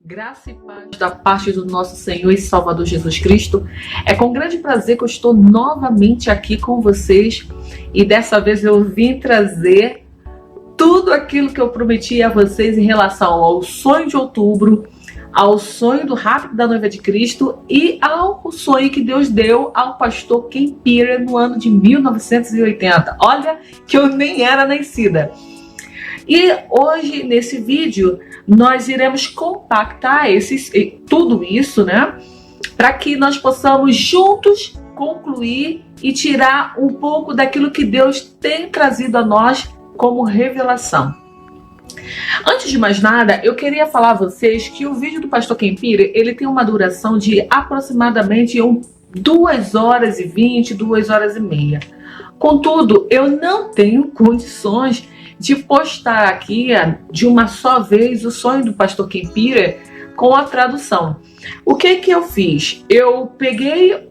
Graça e paz da parte do nosso Senhor e Salvador Jesus Cristo. É com grande prazer que eu estou novamente aqui com vocês e dessa vez eu vim trazer tudo aquilo que eu prometi a vocês em relação ao sonho de outubro, ao sonho do rapto da noiva de Cristo e ao sonho que Deus deu ao pastor Ken Peter no ano de 1980. Olha que eu nem era nascida. E hoje, nesse vídeo, nós iremos compactar tudo isso, né? Para que nós possamos juntos concluir e tirar um pouco daquilo que Deus tem trazido a nós como revelação. Antes de mais nada, eu queria falar a vocês que o vídeo do pastor Ken Peter, ele tem uma duração de aproximadamente 2 horas e 20, 2 horas e meia. Contudo, eu não tenho condições de postar aqui de uma só vez o sonho do pastor Ken Peter com a tradução. O que eu fiz? Eu peguei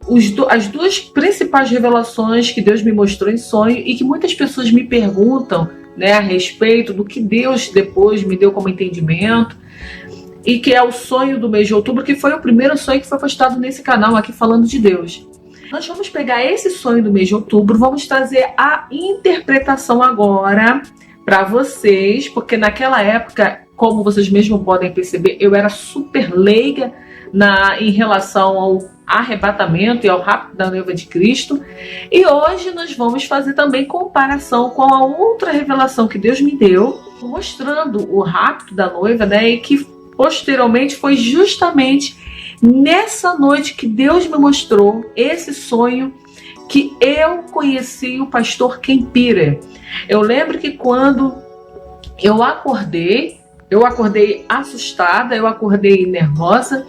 as duas principais revelações que Deus me mostrou em sonho e que muitas pessoas me perguntam, né, a respeito do que Deus depois me deu como entendimento, e que é o sonho do mês de outubro, que foi o primeiro sonho que foi postado nesse canal aqui falando de Deus. Nós vamos pegar esse sonho do mês de outubro, vamos trazer a interpretação agora para vocês, porque naquela época, como vocês mesmos podem perceber, eu era super leiga em relação ao arrebatamento e ao rapto da noiva de Cristo. E hoje nós vamos fazer também comparação com a outra revelação que Deus me deu, mostrando o rapto da noiva, né? E que posteriormente foi justamente nessa noite que Deus me mostrou esse sonho que eu conheci o pastor Ken Peter. Eu lembro que quando eu acordei assustada, eu acordei nervosa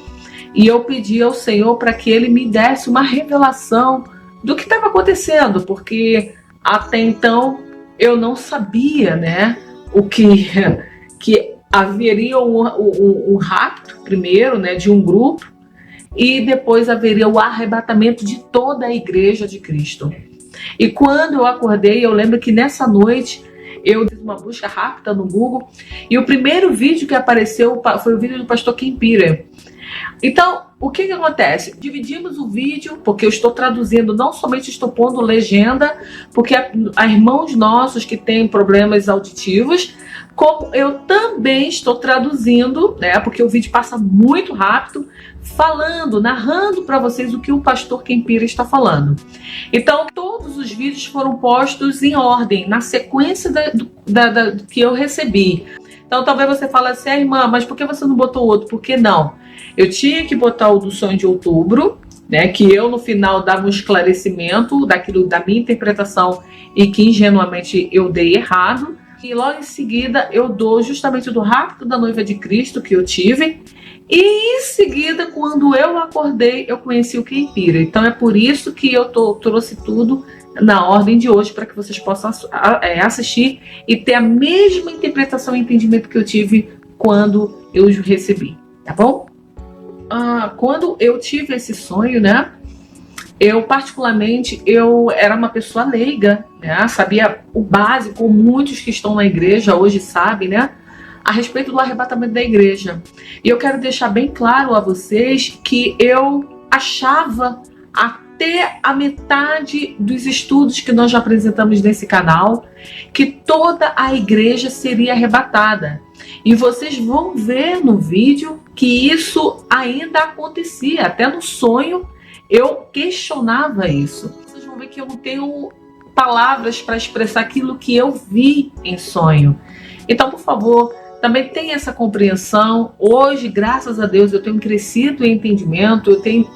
e eu pedi ao Senhor para que Ele me desse uma revelação do que estava acontecendo, porque até então eu não sabia, né, o que haveria um rapto primeiro, né, de um grupo, e depois haveria o arrebatamento de toda a igreja de Cristo. E quando eu acordei, eu lembro que nessa noite eu fiz uma busca rápida no Google e o primeiro vídeo que apareceu foi o vídeo do pastor Ken Peter. Então, o que acontece? Dividimos o vídeo, porque eu estou traduzindo, não somente estou pondo legenda, porque há irmãos nossos que têm problemas auditivos, como eu também estou traduzindo, né? Porque o vídeo passa muito rápido, narrando para vocês o que o pastor Ken Peter está falando. Então, todos os vídeos foram postos em ordem, na sequência que eu recebi. Então, talvez você fale assim, irmã, mas por que você não botou outro? Por que não? Eu tinha que botar o do sonho de outubro, né? Que eu, no final, dava um esclarecimento daquilo, da minha interpretação e que, ingenuamente, eu dei errado. E logo em seguida, eu dou justamente do rapto da noiva de Cristo que eu tive. E em seguida, quando eu acordei, eu conheci o Ken Peter. Então é por isso que eu trouxe tudo na ordem de hoje, para que vocês possam assistir e ter a mesma interpretação e entendimento que eu tive quando eu recebi, tá bom? Quando eu tive esse sonho, né? Eu era uma pessoa leiga, né? Sabia o básico, muitos que estão na igreja hoje sabem, né? A respeito do arrebatamento da igreja. E eu quero deixar bem claro a vocês que eu achava, até a metade dos estudos que nós já apresentamos nesse canal, que toda a igreja seria arrebatada. E vocês vão ver no vídeo que isso ainda acontecia. Até no sonho eu questionava isso. Vocês vão ver que eu não tenho palavras para expressar aquilo que eu vi em sonho. Então, por favor, também tenha essa compreensão. Hoje, graças a Deus, eu tenho crescido em entendimento, eu tenho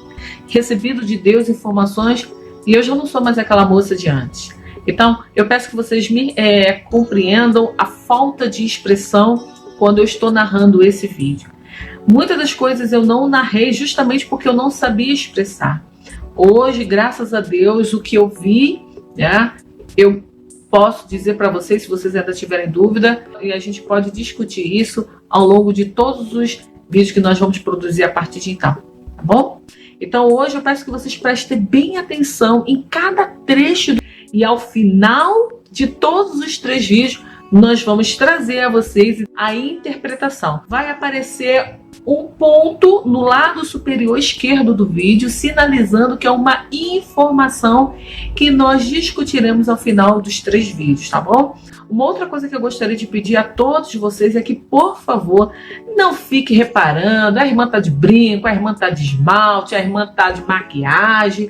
recebido de Deus informações e eu já não sou mais aquela moça de antes. Então, eu peço que vocês me compreendam a falta de expressão quando eu estou narrando esse vídeo. Muitas das coisas eu não narrei justamente porque eu não sabia expressar. Hoje, graças a Deus, o que eu vi, né, eu posso dizer para vocês, se vocês ainda tiverem dúvida, e a gente pode discutir isso ao longo de todos os vídeos que nós vamos produzir a partir de então, tá bom? Então hoje eu peço que vocês prestem bem atenção em cada trecho e ao final de todos os 3 vídeos nós vamos trazer a vocês a interpretação. Vai aparecer um ponto no lado superior esquerdo do vídeo, sinalizando que é uma informação que nós discutiremos ao final dos 3 vídeos, tá bom? Uma outra coisa que eu gostaria de pedir a todos vocês é que, por favor, não fique reparando, a irmã tá de brinco, a irmã tá de esmalte, a irmã tá de maquiagem.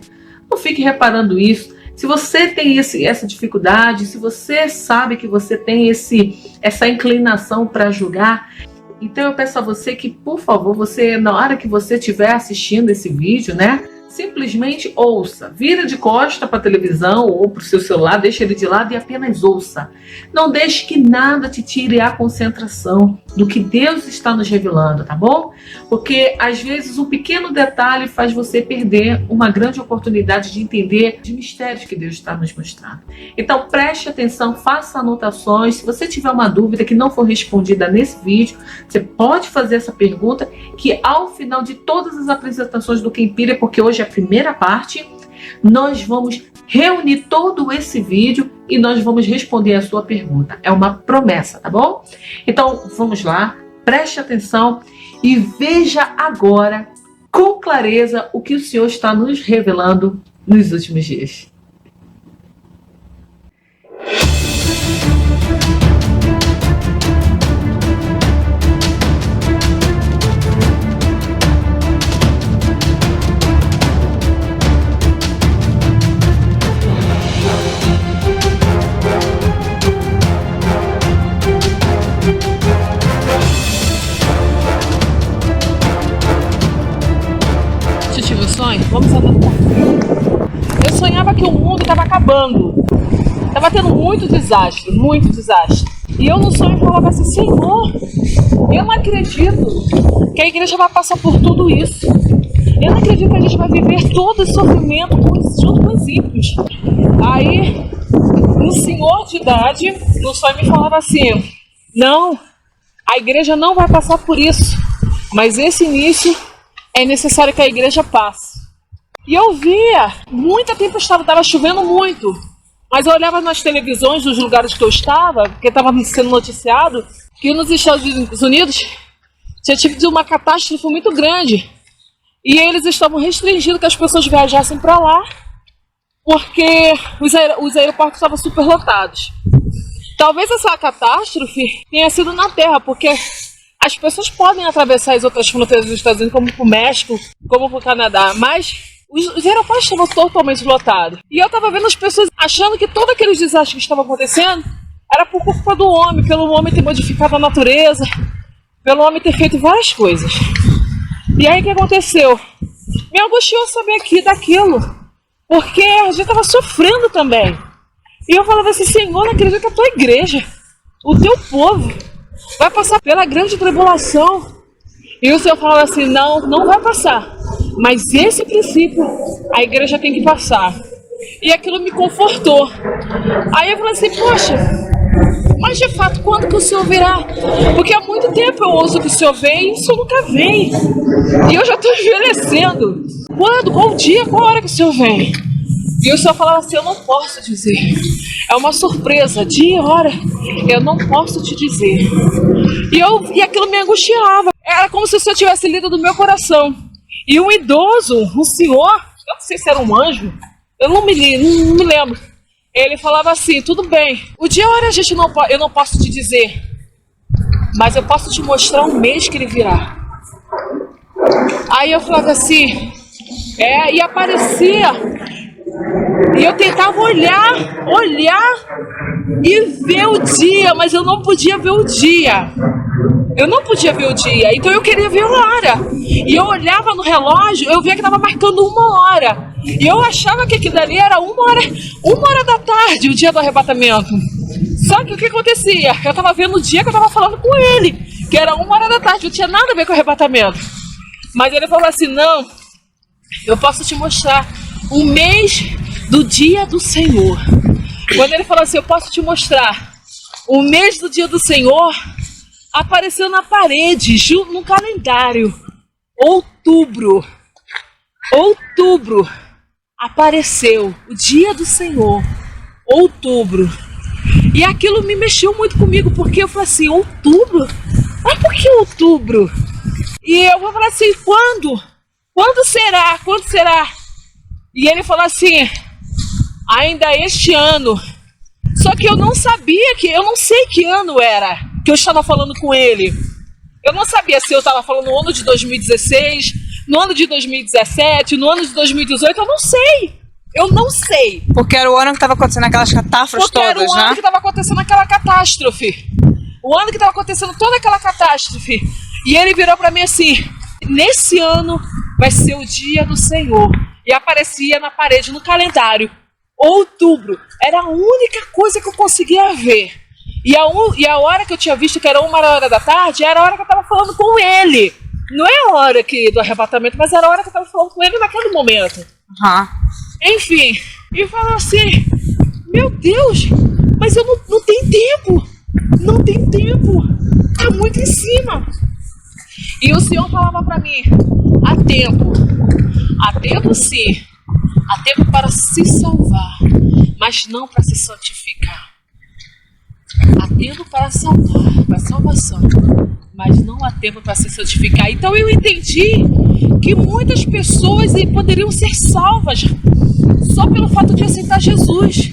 Não fique reparando isso. Se você tem essa dificuldade, se você sabe que você tem essa inclinação para julgar, então eu peço a você que, por favor, você, na hora que você estiver assistindo esse vídeo, né, simplesmente ouça, vira de costa para a televisão ou para o seu celular, deixa ele de lado e apenas ouça. Não deixe que nada te tire a concentração do que Deus está nos revelando, tá bom? Porque às vezes um pequeno detalhe faz você perder uma grande oportunidade de entender os mistérios que Deus está nos mostrando. Então preste atenção, faça anotações. Se você tiver uma dúvida que não for respondida nesse vídeo, você pode fazer essa pergunta, que ao final de todas as apresentações do Kempira, porque hoje é a primeira parte, nós vamos reunir todo esse vídeo e nós vamos responder a sua pergunta. É uma promessa, tá bom? Então vamos lá, preste atenção e veja agora com clareza o que o Senhor está nos revelando nos últimos dias. Vamos andando por aqui. Eu sonhava que o mundo estava acabando. Estava tendo muito desastre, muito desastre. E eu no sonho falava assim: Senhor, eu não acredito que a igreja vai passar por tudo isso. Eu não acredito que a gente vai viver todo esse sofrimento junto com os ímpios. Aí, um senhor de idade no sonho me falava assim: não, a igreja não vai passar por isso, mas esse início é necessário que a igreja passe. E eu via, muita tempestade, estava chovendo muito, mas eu olhava nas televisões dos lugares que eu estava, porque estava sendo noticiado, que nos Estados Unidos tinha tido uma catástrofe muito grande. E eles estavam restringindo que as pessoas viajassem para lá, porque os aeroportos estavam superlotados. Talvez essa catástrofe tenha sido na Terra, porque as pessoas podem atravessar as outras fronteiras dos Estados Unidos, como para o México, como para o Canadá, mas os aeroportos estavam totalmente lotados. E eu estava vendo as pessoas achando que todos aqueles desastres que estavam acontecendo era por culpa do homem, pelo homem ter modificado a natureza, pelo homem ter feito várias coisas. E aí o que aconteceu? Me angustiou saber daquilo, porque a gente estava sofrendo também. E eu falava assim: Senhor, não acredito que a tua igreja, o teu povo, vai passar pela grande tribulação. E o Senhor falava assim: não, não vai passar. Mas esse princípio a igreja tem que passar. E aquilo me confortou. Aí eu falei assim: poxa, mas de fato, quando que o Senhor virá? Porque há muito tempo eu ouço que o Senhor vem e o Senhor nunca vem. E eu já estou envelhecendo. Quando? Qual dia? Qual hora que o Senhor vem? E o Senhor falava assim: eu não posso dizer. É uma surpresa, dia e hora, eu não posso te dizer. E aquilo me angustiava. Era como se o Senhor tivesse lido do meu coração. E um idoso, um senhor, eu não sei se era um anjo, eu não me lembro. Ele falava assim: tudo bem, o dia e a hora eu não posso te dizer, mas eu posso te mostrar um mês que ele virá. Aí eu falava assim, e aparecia, e eu tentava olhar e ver o dia, mas eu não podia ver o dia. Então eu queria ver a hora. E eu olhava no relógio, eu via que estava marcando 1 hora. E eu achava que aquilo dali era 1 hora da tarde, o dia do arrebatamento. Só que o que acontecia? Eu estava vendo o dia que eu estava falando com ele, que era 1 hora da tarde, não tinha nada a ver com o arrebatamento. Mas ele falou assim: não, eu posso te mostrar o mês do dia do Senhor. Quando ele falou assim: eu posso te mostrar o mês do dia do Senhor, apareceu na parede, no calendário. Outubro, apareceu o dia do Senhor, outubro. E aquilo me mexeu muito comigo, porque eu falei assim, outubro? Mas por que outubro? E eu vou falar assim, quando? Quando será? Quando será? E ele falou assim, ainda este ano. Só que eu não sabia eu não sei que ano era que eu estava falando com ele. Eu não sabia se eu estava falando no ano de 2016, no ano de 2017, no ano de 2018, eu não sei. Porque era o ano que estava acontecendo aquelas catástrofes todas, né? Porque era o ano que estava acontecendo aquela catástrofe. O ano que estava acontecendo toda aquela catástrofe. E ele virou para mim assim, nesse ano vai ser o dia do Senhor. E aparecia na parede, no calendário, outubro. Era a única coisa que eu conseguia ver. E a hora que eu tinha visto, que era 1h da tarde, era a hora que eu estava falando com ele. Não é a hora do arrebatamento, mas era a hora que eu estava falando com ele naquele momento. Uhum. Enfim, e falou assim, meu Deus, mas eu não tenho tempo. Não tem tempo. Tá muito em cima. E o Senhor falava para mim, há tempo. Há tempo sim. Há tempo para se salvar, mas não para se santificar. Há tempo para salvar, para salvação, mas não há tempo para se santificar. Então eu entendi que muitas pessoas poderiam ser salvas só pelo fato de aceitar Jesus,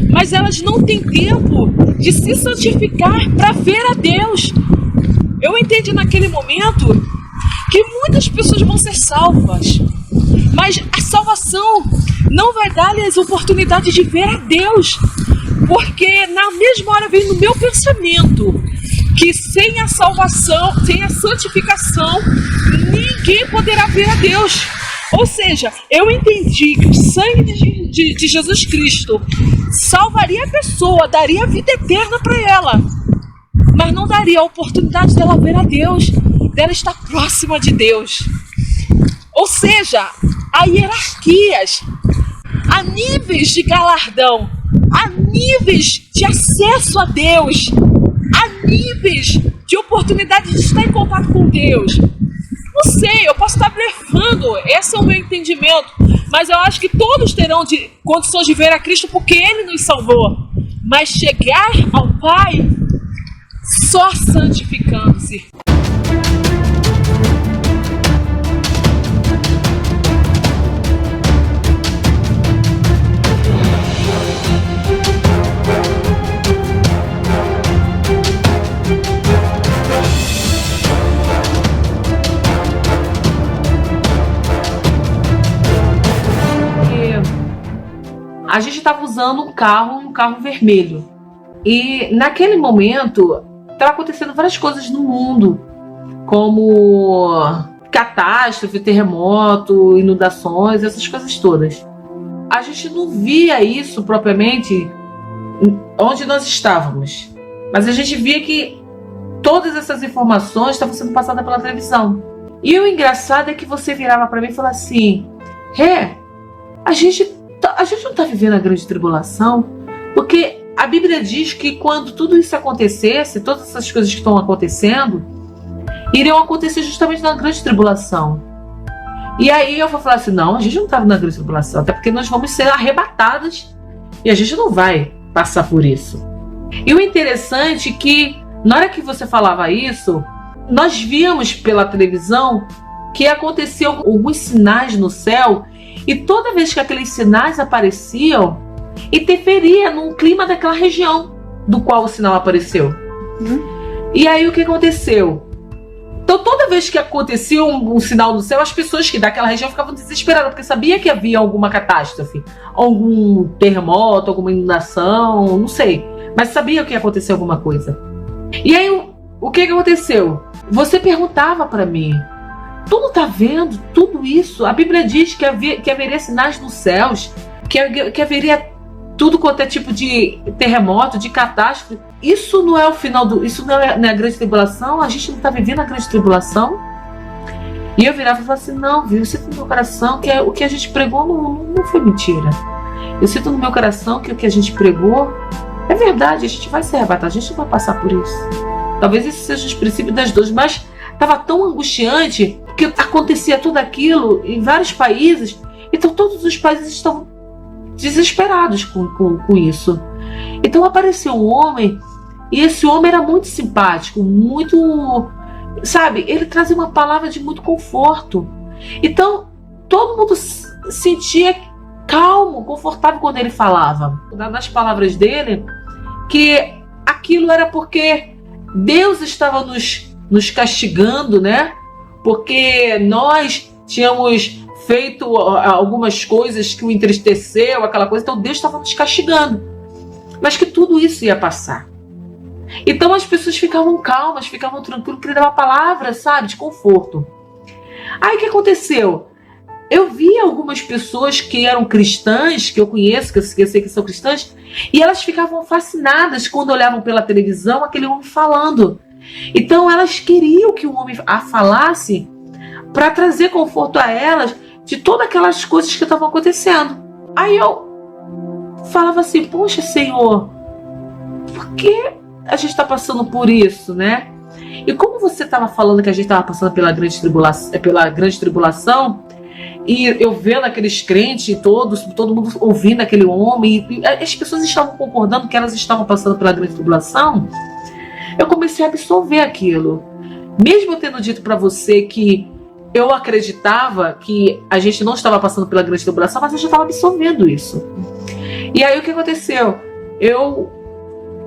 mas elas não têm tempo de se santificar para ver a Deus. Eu entendi naquele momento que muitas pessoas vão ser salvas, mas a salvação não vai dar-lhes oportunidade de ver a Deus, porque na mesma hora vem no meu pensamento que sem a salvação, sem a santificação, ninguém poderá ver a Deus. Ou seja, eu entendi que o sangue de Jesus Cristo salvaria a pessoa, daria a vida eterna para ela, mas não daria a oportunidade dela ver a Deus, dela estar próxima de Deus. Ou seja, há hierarquias, há níveis de galardão, há níveis de acesso a Deus, há níveis de oportunidade de estar em contato com Deus. Não sei, eu posso estar blefando, esse é o meu entendimento, mas eu acho que todos terão condições de ver a Cristo porque Ele nos salvou. Mas chegar ao Pai só santificando-se. A gente estava usando um carro vermelho. E naquele momento estava acontecendo várias coisas no mundo, como catástrofe, terremoto, inundações, essas coisas todas. A gente não via isso propriamente onde nós estávamos, mas a gente via que todas essas informações estavam sendo passadas pela televisão. E o engraçado é que você virava para mim e falava assim, a gente não está vivendo a grande tribulação, porque a Bíblia diz que quando tudo isso acontecesse, todas essas coisas que estão acontecendo, iriam acontecer justamente na grande tribulação. E aí eu vou falar assim, não, a gente não está na grande tribulação, até porque nós vamos ser arrebatadas e a gente não vai passar por isso. E o interessante é que, na hora que você falava isso, nós víamos pela televisão que aconteciam alguns sinais no céu, e toda vez que aqueles sinais apareciam, interferia no clima daquela região do qual o sinal apareceu. E aí o que aconteceu? Então toda vez que acontecia um sinal no céu, as pessoas que daquela região ficavam desesperadas, porque sabia que havia alguma catástrofe, algum terremoto, alguma inundação, não sei, mas sabia que ia acontecer alguma coisa. E aí o que aconteceu? Você perguntava para mim, tu não tá vendo tudo isso? A Bíblia diz que haveria sinais nos céus, que haveria tudo quanto é tipo de terremoto, de catástrofe. Isso não é o final isso não é a grande tribulação? A gente não está vivendo a grande tribulação? E eu virava e falava assim, não, viu, eu sinto no meu coração que o que a gente pregou não foi mentira. Eu sinto no meu coração que o que a gente pregou é verdade, a gente vai ser arrebatado, a gente não vai passar por isso. Talvez esse seja o princípio das dores, mas estava tão angustiante que acontecia tudo aquilo em vários países, então todos os países estão desesperados com isso. Então apareceu um homem, e esse homem era muito simpático, muito, sabe, ele trazia uma palavra de muito conforto. Então todo mundo sentia calmo, confortável quando ele falava. Nas palavras dele, que aquilo era porque Deus estava nos castigando, né? Porque nós tínhamos feito algumas coisas que o entristeceu, aquela coisa, então Deus estava nos castigando. Mas que tudo isso ia passar. Então as pessoas ficavam calmas, ficavam tranquilas, porque ele dava uma palavra, sabe, de conforto. Aí o que aconteceu? Eu vi algumas pessoas que eram cristãs, que eu conheço, que eu sei que são cristãs, e elas ficavam fascinadas quando olhavam pela televisão aquele homem falando. Então elas queriam que o homem a falasse para trazer conforto a elas de todas aquelas coisas que estavam acontecendo. Aí eu falava assim, poxa, Senhor, por que a gente está passando por isso, né? E como você estava falando que a gente estava passando pela grande tribulação, e eu vendo aqueles crentes, todo mundo ouvindo aquele homem, e as pessoas estavam concordando que elas estavam passando pela grande tribulação, eu comecei a absorver aquilo. Mesmo eu tendo dito para você que eu acreditava que a gente não estava passando pela grande tribulação, mas eu já estava absorvendo isso. E aí o que aconteceu? Eu,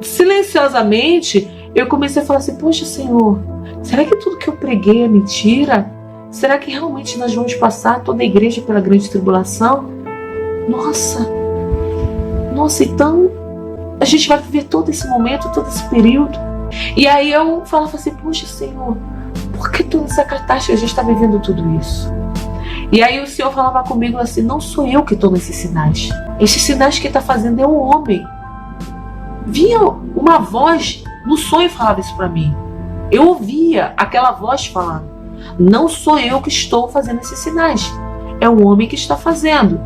silenciosamente, eu comecei a falar assim, poxa, Senhor, será que tudo que eu preguei é mentira? Será que realmente nós vamos passar toda a igreja pela grande tribulação? Nossa, então a gente vai viver todo esse momento, todo esse período. E aí eu falava assim, poxa, Senhor, por que toda essa catástrofe a gente está vivendo tudo isso? E aí o Senhor falava comigo assim, não sou eu que estou nesses sinais. Esses sinais que está fazendo é o homem. Vinha uma voz no sonho e falava isso para mim. Eu ouvia aquela voz falando. Não sou eu que estou fazendo esses sinais. É o homem que está fazendo.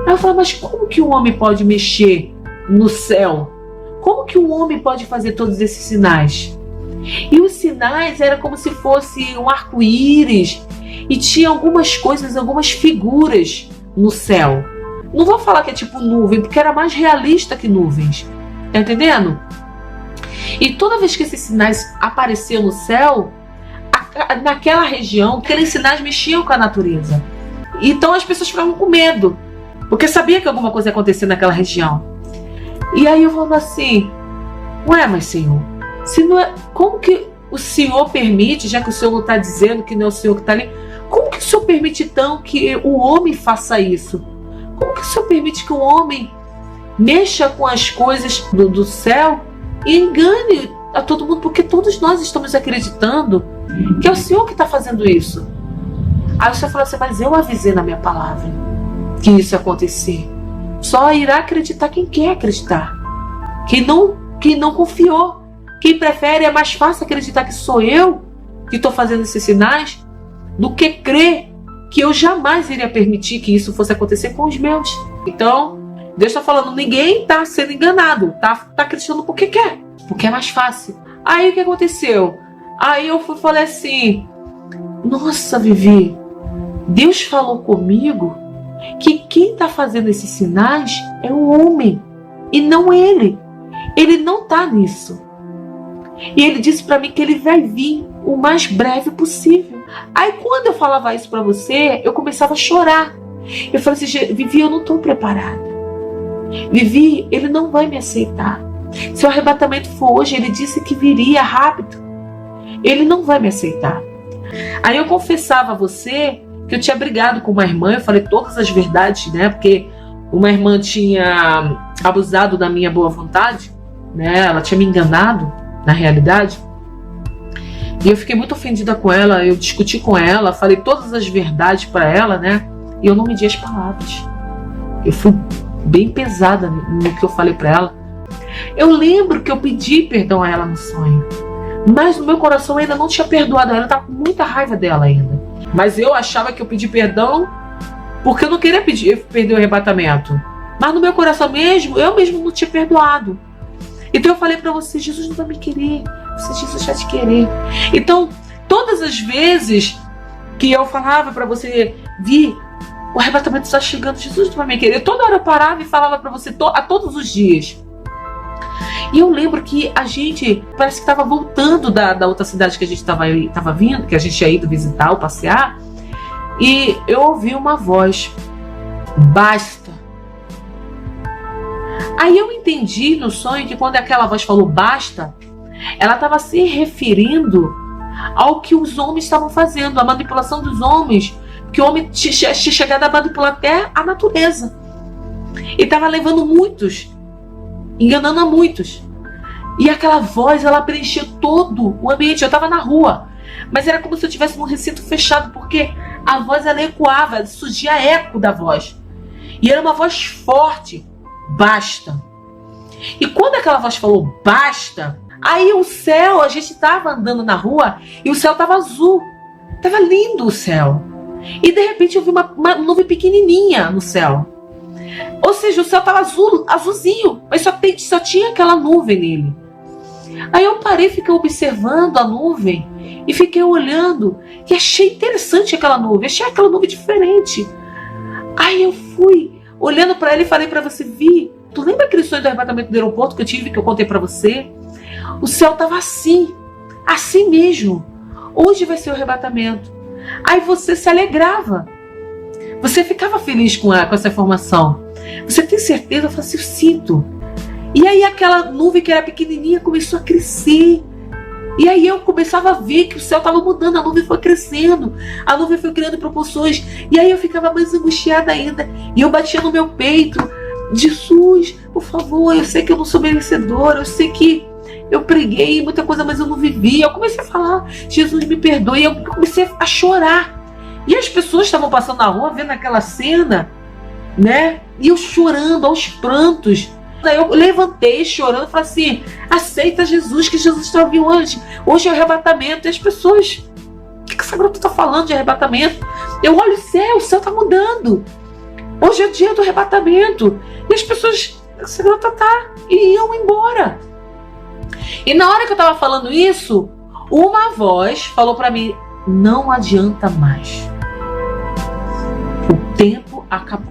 Aí eu falava, mas como que o homem pode mexer no céu? Como que o homem pode fazer todos esses sinais? E os sinais eram como se fosse um arco-íris. E tinha algumas coisas, algumas figuras no céu. Não vou falar que é tipo nuvem, porque era mais realista que nuvens. Tá entendendo? E toda vez que esses sinais apareciam no céu, naquela região, aqueles sinais mexiam com a natureza. Então as pessoas ficavam com medo, porque sabia que alguma coisa ia acontecer naquela região. E aí eu falava assim, ué, mas Senhor, se não é, como que o Senhor permite, já que o Senhor não está dizendo que não é o Senhor que está ali, como que o Senhor permite então que o homem faça isso? Como que o Senhor permite que o homem mexa com as coisas do céu e engane a todo mundo? Porque todos nós estamos acreditando que é o Senhor que está fazendo isso. Aí o Senhor falou assim, mas eu avisei na minha palavra que isso ia acontecer. Só irá acreditar quem quer acreditar. Quem não confiou. Quem prefere, é mais fácil acreditar que sou eu que estou fazendo esses sinais do que crer que eu jamais iria permitir que isso fosse acontecer com os meus. Então, Deus está falando, ninguém está sendo enganado. Tá acreditando porque quer. Porque é mais fácil. Aí o que aconteceu? Aí eu falei assim, nossa, Vivi, Deus falou comigo que quem está fazendo esses sinais é o homem e não ele. Ele não está nisso. E ele disse para mim que ele vai vir o mais breve possível. Aí quando eu falava isso para você, eu começava a chorar. Eu falei assim, Vivi, eu não estou preparada. Vivi, ele não vai me aceitar. Se o arrebatamento for hoje, ele disse que viria rápido. Ele não vai me aceitar. Aí eu confessava a você que eu tinha brigado com uma irmã, eu falei todas as verdades, né? Porque uma irmã tinha abusado da minha boa vontade, né? Ela tinha me enganado, na realidade. E eu fiquei muito ofendida com ela, eu discuti com ela, falei todas as verdades para ela, né? E eu não medi as palavras. Eu fui bem pesada no que eu falei para ela. Eu lembro que eu pedi perdão a ela no sonho. Mas no meu coração eu ainda não tinha perdoado ela, eu estava com muita raiva dela ainda. Mas eu achava que eu pedi perdão porque eu não queria perder o arrebatamento. Mas no meu coração mesmo, eu mesmo não tinha perdoado. Então eu falei para você, Jesus não vai me querer, Jesus vai te querer. Então, todas as vezes que eu falava para você, Vi, o arrebatamento está chegando, Jesus não vai me querer. Toda hora eu parava e falava para você a todos os dias. E eu lembro que a gente parece que estava voltando da outra cidade que a gente estava vindo, que a gente tinha ido visitar ou passear, e eu ouvi uma voz: basta. Aí eu entendi no sonho que quando aquela voz falou basta, ela estava se referindo ao que os homens estavam fazendo, a manipulação dos homens, que o homem tinha chegado a manipular até a natureza. E estava levando muitos, enganando a muitos. E aquela voz, ela preencheu todo o ambiente. Eu estava na rua, mas era como se eu estivesse num recinto fechado, porque a voz, ela ecoava, surgia eco da voz. E era uma voz forte: basta. E quando aquela voz falou basta, aí o céu, a gente estava andando na rua e o céu estava azul. Estava lindo o céu. E de repente eu vi uma nuvem pequenininha no céu. Ou seja, o céu estava azulzinho, mas só tinha aquela nuvem nele. Aí eu parei, fiquei observando a nuvem e fiquei olhando e achei interessante aquela nuvem, achei aquela nuvem diferente. Aí eu fui olhando para ela e falei para você: Vi, tu lembra aquele sonho do arrebatamento do aeroporto que eu tive, que eu contei para você? O céu estava assim mesmo. Hoje vai ser o arrebatamento. Aí você se alegrava, você ficava feliz com essa informação. Você tem certeza? Eu falei assim: eu sinto. E aí aquela nuvem que era pequenininha começou a crescer. E aí eu começava a ver que o céu estava mudando, a nuvem foi crescendo, a nuvem foi criando proporções. E aí eu ficava mais angustiada ainda. E eu batia no meu peito: Jesus, por favor, eu sei que eu não sou merecedora, eu sei que eu preguei muita coisa, mas eu não vivi. Eu comecei a falar: Jesus, me perdoe. E eu comecei a chorar. E as pessoas estavam passando na rua, vendo aquela cena, né? E eu chorando, aos prantos. Daí eu levantei chorando e falei assim: aceita Jesus, que Jesus está vindo hoje. Hoje é o arrebatamento. E as pessoas: o que essa garota está falando de arrebatamento? Eu olho o céu está mudando. Hoje é o dia do arrebatamento. E as pessoas: essa garota tá, e iam embora. E na hora que eu estava falando isso, uma voz falou para mim: não adianta mais. O tempo acabou.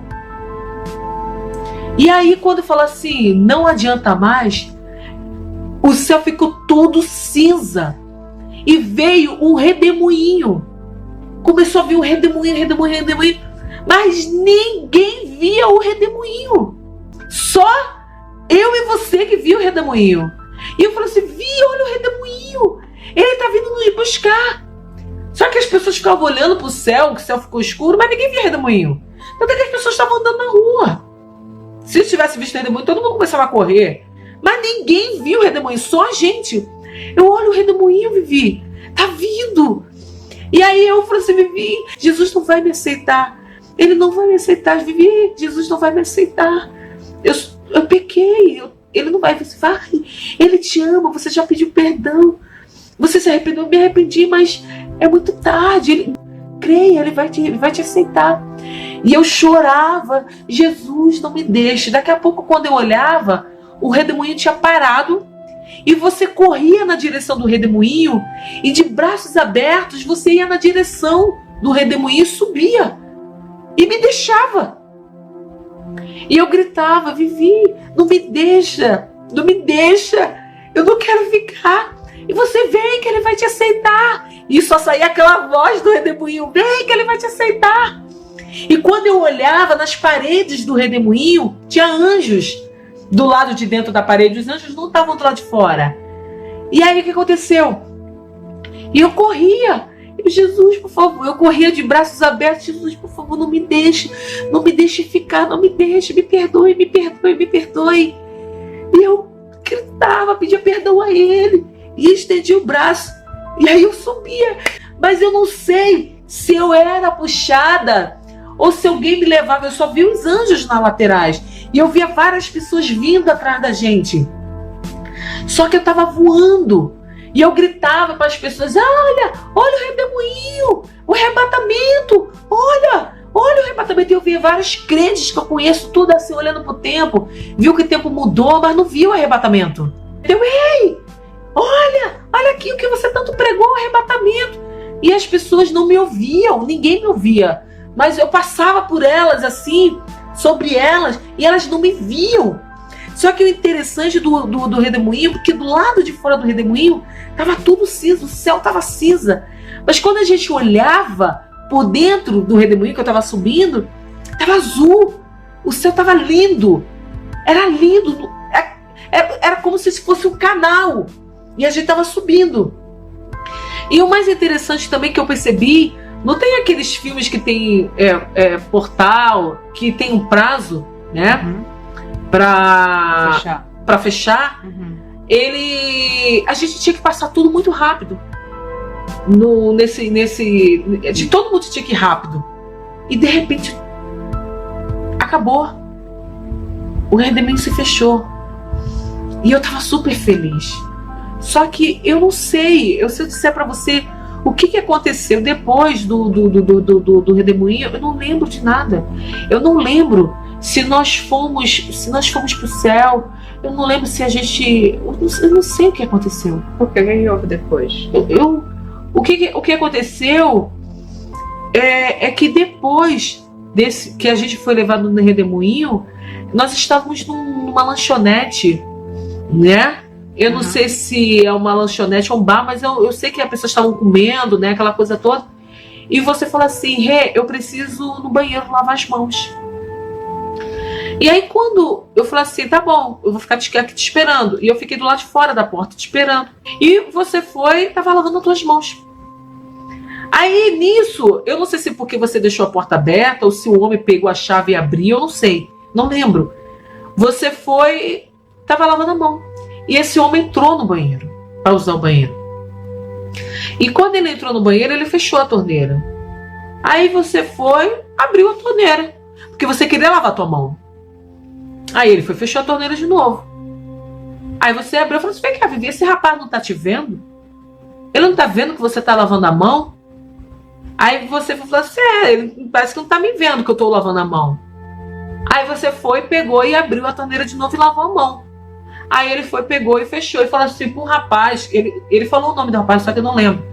E aí quando eu falo assim, não adianta mais, o céu ficou todo cinza. E veio um redemoinho. Começou a vir um redemoinho. Mas ninguém via o redemoinho. Só eu e você que via o redemoinho. E eu falei assim: Vi, olha o redemoinho. Ele tá vindo nos buscar. Só que as pessoas ficavam olhando pro céu, que o céu ficou escuro, mas ninguém via o redemoinho. Tanto é que as pessoas estavam andando na rua. Se eu tivesse visto o redemoinho, todo mundo começava a correr. Mas ninguém viu o redemoinho, só a gente. Eu olho o redemoinho, Vivi, tá vindo. E aí eu falei assim: Vivi, Jesus não vai me aceitar. Ele não vai me aceitar. Vivi, Jesus não vai me aceitar. Eu pequei. Ele não vai. Você vai. Ele te ama, você já pediu perdão. Você se arrependeu? Eu me arrependi, mas é muito tarde. Creia, ele vai te aceitar. E eu chorava: Jesus, não me deixe. Daqui a pouco, quando eu olhava, o redemoinho tinha parado. E você corria na direção do redemoinho. E de braços abertos, você ia na direção do redemoinho e subia. E me deixava. E eu gritava: Vivi, não me deixa. Não me deixa. Eu não quero ficar. E você: vem que ele vai te aceitar. E só saía aquela voz do redemoinho: vem que ele vai te aceitar. E quando eu olhava nas paredes do redemoinho, tinha anjos do lado de dentro da parede. Os anjos não estavam do lado de fora. E aí o que aconteceu? E eu corria. Jesus, por favor. Eu corria de braços abertos: Jesus, por favor, não me deixe. Não me deixe ficar. Não me deixe. Me perdoe, me perdoe, me perdoe. E eu gritava, pedia perdão a ele. E estendia o braço. E aí eu subia. Mas eu não sei se eu era puxada ou se alguém me levava. Eu só vi os anjos nas laterais. E eu via várias pessoas vindo atrás da gente. Só que eu estava voando. E eu gritava para as pessoas: olha o redemoinho, o arrebatamento, olha o arrebatamento. E eu via vários crentes que eu conheço, tudo assim, olhando para o tempo. Viu que o tempo mudou, mas não viu o arrebatamento. Eu: ei, olha aqui o que você tanto pregou, o arrebatamento. E as pessoas não me ouviam, ninguém me ouvia. Mas eu passava por elas assim, sobre elas, e elas não me viam. Só que o interessante do redemoinho, porque do lado de fora do redemoinho tava tudo cinza, o céu tava cinza. Mas quando a gente olhava por dentro do redemoinho que eu tava subindo, tava azul. O céu tava lindo. Era lindo. Era como se fosse um canal. E a gente tava subindo. E o mais interessante também que eu percebi, não tem aqueles filmes que tem portal, que tem um prazo, né? Uhum. Pra fechar. Uhum. A gente tinha que passar tudo muito rápido. De todo mundo tinha que ir rápido. E de repente acabou. O redemoinho se fechou. E eu tava super feliz. Só que eu não sei, se eu disser pra você o que aconteceu depois do redemoinho, eu não lembro de nada. Eu não lembro se nós fomos pro céu. Eu não lembro se a gente... Eu não sei o que aconteceu. O que houve depois? O que aconteceu é que depois desse que a gente foi levado no redemoinho, nós estávamos numa lanchonete, né? Eu não sei se é uma lanchonete ou um bar, mas eu sei que as pessoas estavam comendo, né? Aquela coisa toda. E você fala assim, Rê, eu preciso no banheiro lavar as mãos. E aí quando eu falei assim, tá bom, eu vou ficar aqui te esperando. E eu fiquei do lado de fora da porta te esperando. E você tava lavando as tuas mãos. Aí nisso, eu não sei se porque você deixou a porta aberta ou se o homem pegou a chave e abriu, eu não sei. Não lembro. Você tava lavando a mão. E esse homem entrou no banheiro, para usar o banheiro. E quando ele entrou no banheiro, ele fechou a torneira. Aí você abriu a torneira, porque você queria lavar a tua mão. Aí ele fechou a torneira de novo. Aí você abriu e falou assim, vem cá, Vivi, esse rapaz não tá te vendo? Ele não tá vendo que você tá lavando a mão? Aí você falou assim, ele parece que não tá me vendo que eu tô lavando a mão. Aí você pegou e abriu a torneira de novo e lavou a mão. Aí ele pegou e fechou e falou assim pro rapaz, ele falou o nome do rapaz, só que eu não lembro.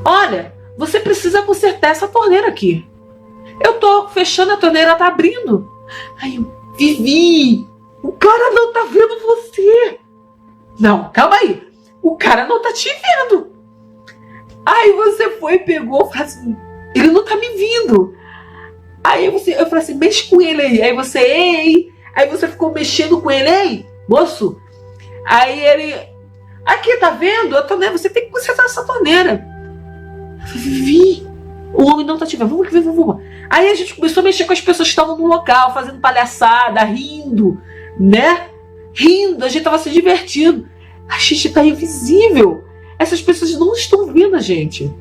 Olha, você precisa consertar essa torneira aqui. Eu tô fechando a torneira, ela tá abrindo. Aí eu, Vivi, o cara não tá vendo você. Não, calma aí. O cara não tá te vendo. Aí você pegou e falou assim, ele não tá me vindo. Aí eu falei assim, mexe com ele aí. Aí você, Aí você ficou mexendo com ele, moço. Aí ele, aqui, tá vendo? A torneira, você tem que consertar essa torneira. Eu falei, Vivi, o homem não tá te vendo. Vamos. Aí a gente começou a mexer com as pessoas que estavam no local, fazendo palhaçada, rindo, né? Rindo, a gente tava se divertindo. A gente tá invisível. Essas pessoas não estão vendo a gente.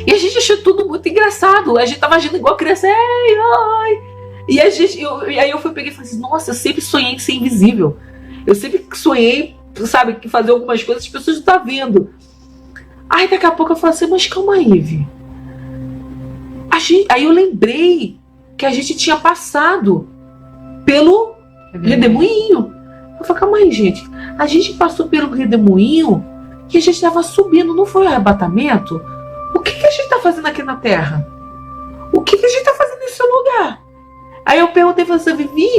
E a gente achou tudo muito engraçado. A gente tava agindo igual criança. Oi. E aí eu peguei e falei assim, nossa, eu sempre sonhei em ser invisível. Eu sempre sonhei, sabe, que fazer algumas coisas, as pessoas não estão vendo. Aí daqui a pouco eu falei assim, mas calma aí, Vi. Aí eu lembrei que a gente tinha passado pelo redemoinho. Eu falei, calma aí, gente. A gente passou pelo redemoinho e a gente estava subindo, não foi o arrebatamento? O que a gente está fazendo aqui na Terra? O que a gente está fazendo nesse lugar? Aí eu perguntei pra você, Vivi,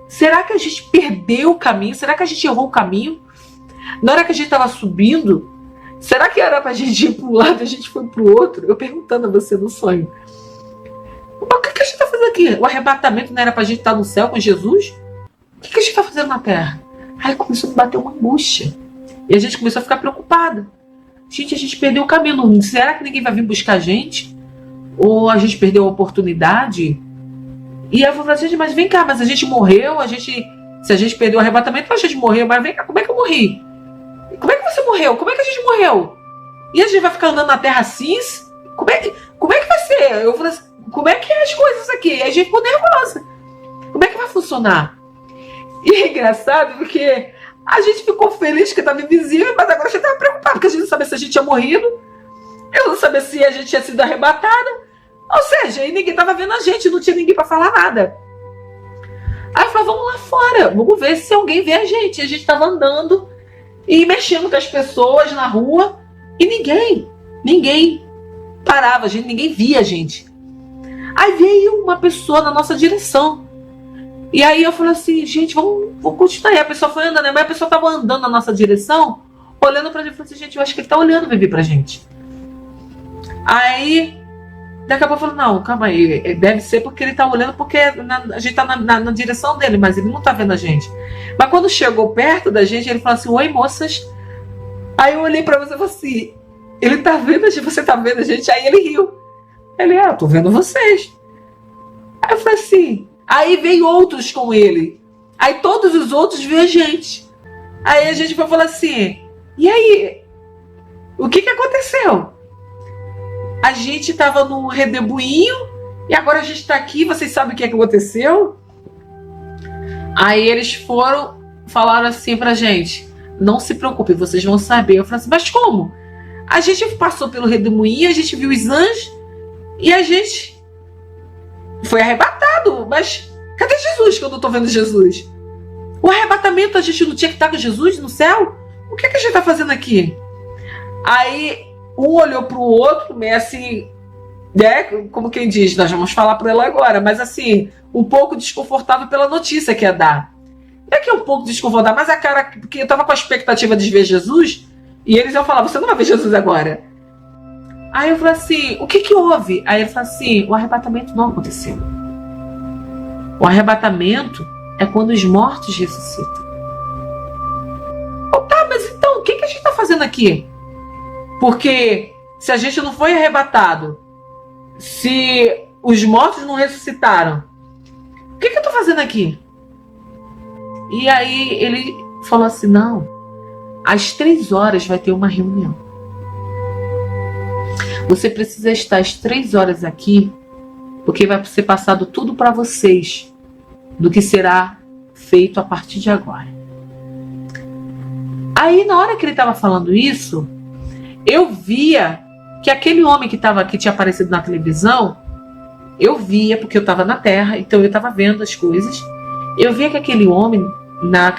será que a gente perdeu o caminho? Será que a gente errou o caminho? Na hora que a gente estava subindo, será que era pra gente ir para um lado e a gente foi pro outro? Eu perguntando a você no sonho. O que a gente está fazendo aqui? O arrebatamento não era pra gente estar no céu com Jesus? O que a gente está fazendo na Terra? Aí começou a me bater uma angústia. E a gente começou a ficar preocupada. Gente, a gente perdeu o caminho. Será que ninguém vai vir buscar a gente? Ou a gente perdeu a oportunidade? E eu falei, gente, mas vem cá, mas a gente morreu, se a gente perdeu o arrebatamento, a gente morreu, mas vem cá, como é que eu morri? Como é que você morreu? Como é que a gente morreu? E a gente vai ficar andando na Terra assim? Como é que vai ser? Eu falei assim, como é que é as coisas aqui? E a gente ficou nervosa. Como é que vai funcionar? E é engraçado porque a gente ficou feliz que estava invisível, mas agora a gente estava preocupado, porque a gente não sabia se a gente tinha morrido, eu não sabia se a gente tinha sido arrebatada. Ou seja, aí ninguém tava vendo a gente, não tinha ninguém pra falar nada. Aí eu falei, vamos lá fora, vamos ver se alguém vê a gente. E a gente tava andando e mexendo com as pessoas na rua e ninguém parava, ninguém via a gente. Aí veio uma pessoa na nossa direção. E aí eu falei assim, gente, vamos continuar. E a pessoa foi andando, mas a pessoa estava andando na nossa direção, olhando pra gente, e falou assim, gente, eu acho que ele tá olhando o bebê pra gente. Aí, daqui a pouco eu falei, não, calma aí, deve ser porque ele tá olhando, porque a gente tá na direção dele, mas ele não tá vendo a gente. Mas quando chegou perto da gente, ele falou assim, oi, moças. Aí eu olhei pra você e falei assim, ele tá vendo a gente, você tá vendo a gente? Aí ele riu. Ele, eu tô vendo vocês. Aí eu falei assim, aí veio outros com ele. Aí todos os outros viram a gente. Aí a gente foi falar assim, e aí? O que aconteceu? A gente tava no redemoinho e agora a gente tá aqui, vocês sabem o que aconteceu? Aí eles falaram assim pra gente, não se preocupe, vocês vão saber. Eu falei assim, mas como? A gente passou pelo redemoinho, a gente viu os anjos e a gente foi arrebatado. Mas cadê Jesus que eu não tô vendo Jesus? O arrebatamento, a gente não tinha que estar com Jesus no céu? O que a gente tá fazendo aqui? Aí um olhou pro outro, meio assim, né? Como quem diz, nós vamos falar para ela agora, mas assim, um pouco desconfortável pela notícia que ia dar. Não é que é um pouco desconfortável, mas a cara, porque eu tava com a expectativa de ver Jesus, e eles iam falar, você não vai ver Jesus agora. Aí eu falei assim, o que houve? Aí ele falou assim, o arrebatamento não aconteceu. O arrebatamento é quando os mortos ressuscitam. Oh, tá, mas então, o que a gente tá fazendo aqui? Porque se a gente não foi arrebatado, se os mortos não ressuscitaram, o que eu tô fazendo aqui? E aí ele falou assim, não, às 3 horas vai ter uma reunião. Você precisa estar às 3 horas aqui, porque vai ser passado tudo para vocês do que será feito a partir de agora. Aí na hora que ele estava falando isso, eu via que aquele homem que tinha aparecido na televisão, eu via, porque eu estava na Terra, então eu estava vendo as coisas, eu via que aquele homem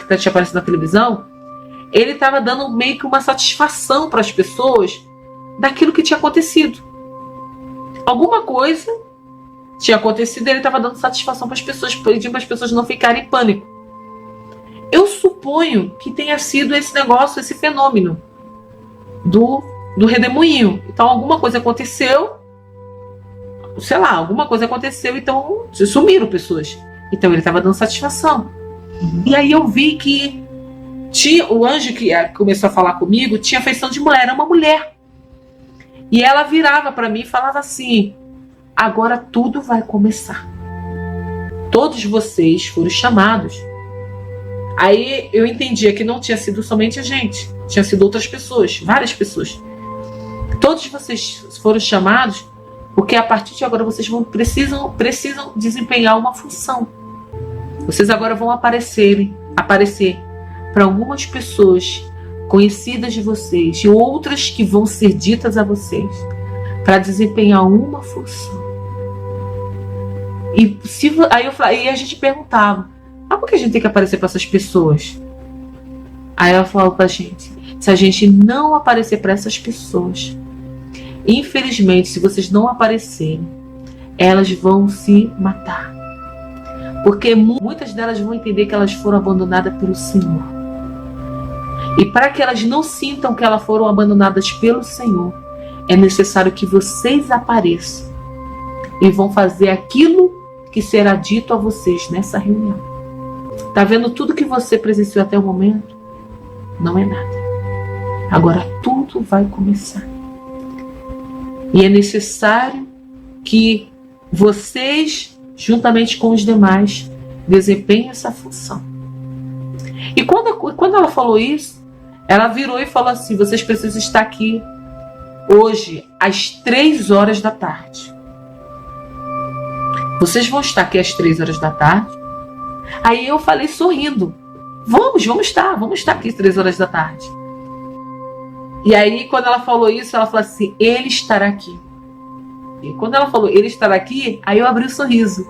que tinha aparecido na televisão, ele estava dando meio que uma satisfação para as pessoas daquilo que tinha acontecido. Alguma coisa tinha acontecido e ele estava dando satisfação para as pessoas, pedindo para as pessoas não ficarem em pânico. Eu suponho que tenha sido esse negócio, esse fenômeno do redemoinho. Então alguma coisa aconteceu, sei lá, alguma coisa aconteceu, então sumiram pessoas. Então ele estava dando satisfação. E aí eu vi que o anjo que começou a falar comigo tinha feição de mulher, era uma mulher. E ela virava para mim e falava assim, agora tudo vai começar. Todos vocês foram chamados. Aí eu entendia que não tinha sido somente a gente, tinha sido outras pessoas, várias pessoas. Todos vocês foram chamados porque a partir de agora vocês precisam desempenhar uma função. Vocês agora vão aparecer para algumas pessoas conhecidas de vocês e outras que vão ser ditas a vocês para desempenhar uma função. Aí a gente perguntava, por que a gente tem que aparecer para essas pessoas? Aí ela falou para a gente, se a gente não aparecer para essas pessoas, infelizmente, se vocês não aparecerem, elas vão se matar. Porque muitas delas vão entender que elas foram abandonadas pelo Senhor. E para que elas não sintam que elas foram abandonadas pelo Senhor, é necessário que vocês apareçam e vão fazer aquilo que será dito a vocês nessa reunião. Tá vendo tudo que você presenciou até o momento? Não é nada. Agora tudo vai começar. E é necessário que vocês, juntamente com os demais, desempenhem essa função. E quando ela falou isso, ela virou e falou assim, vocês precisam estar aqui hoje, às 3 horas da tarde. Vocês vão estar aqui às 3 horas da tarde. Aí eu falei sorrindo, vamos estar aqui às 3 horas da tarde. E aí quando ela falou isso, ela falou assim, ele estará aqui. E quando ela falou, ele estará aqui, aí eu abri o sorriso.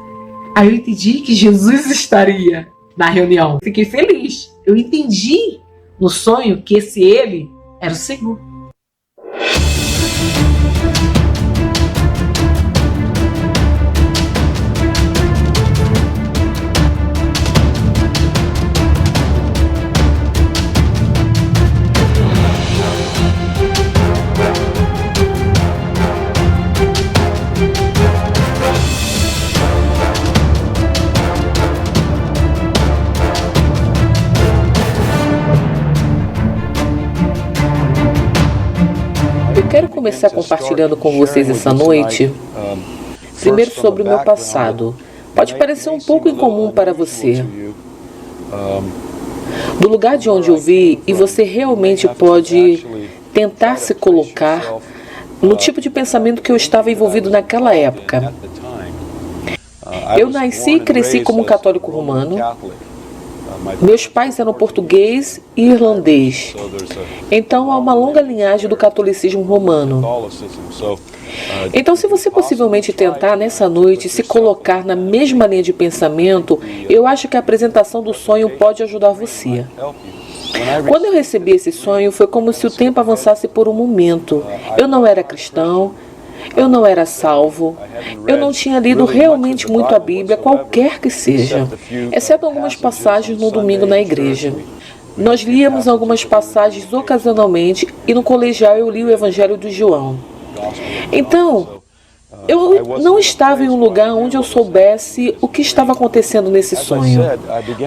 Aí eu entendi que Jesus estaria na reunião. Fiquei feliz. Eu entendi no sonho que esse ele era o Senhor. começar compartilhando com vocês essa noite, primeiro sobre o meu passado. Pode parecer um pouco incomum para você. Do lugar de onde eu vi, e você realmente pode tentar se colocar no tipo de pensamento que eu estava envolvido naquela época. Eu nasci e cresci como um católico romano. Meus pais eram português e irlandês. Então há uma longa linhagem do catolicismo romano. Então, se você possivelmente tentar nessa noite se colocar na mesma linha de pensamento, eu acho que a apresentação do sonho pode ajudar você. Quando eu recebi esse sonho, foi como se o tempo avançasse por um momento. Eu não era cristão, eu não era salvo, eu não tinha lido realmente muito a Bíblia, qualquer que seja, exceto algumas passagens no domingo na igreja. Nós líamos algumas passagens ocasionalmente e no colegial eu li o Evangelho de João. Então, eu não estava em um lugar onde eu soubesse o que estava acontecendo nesse sonho.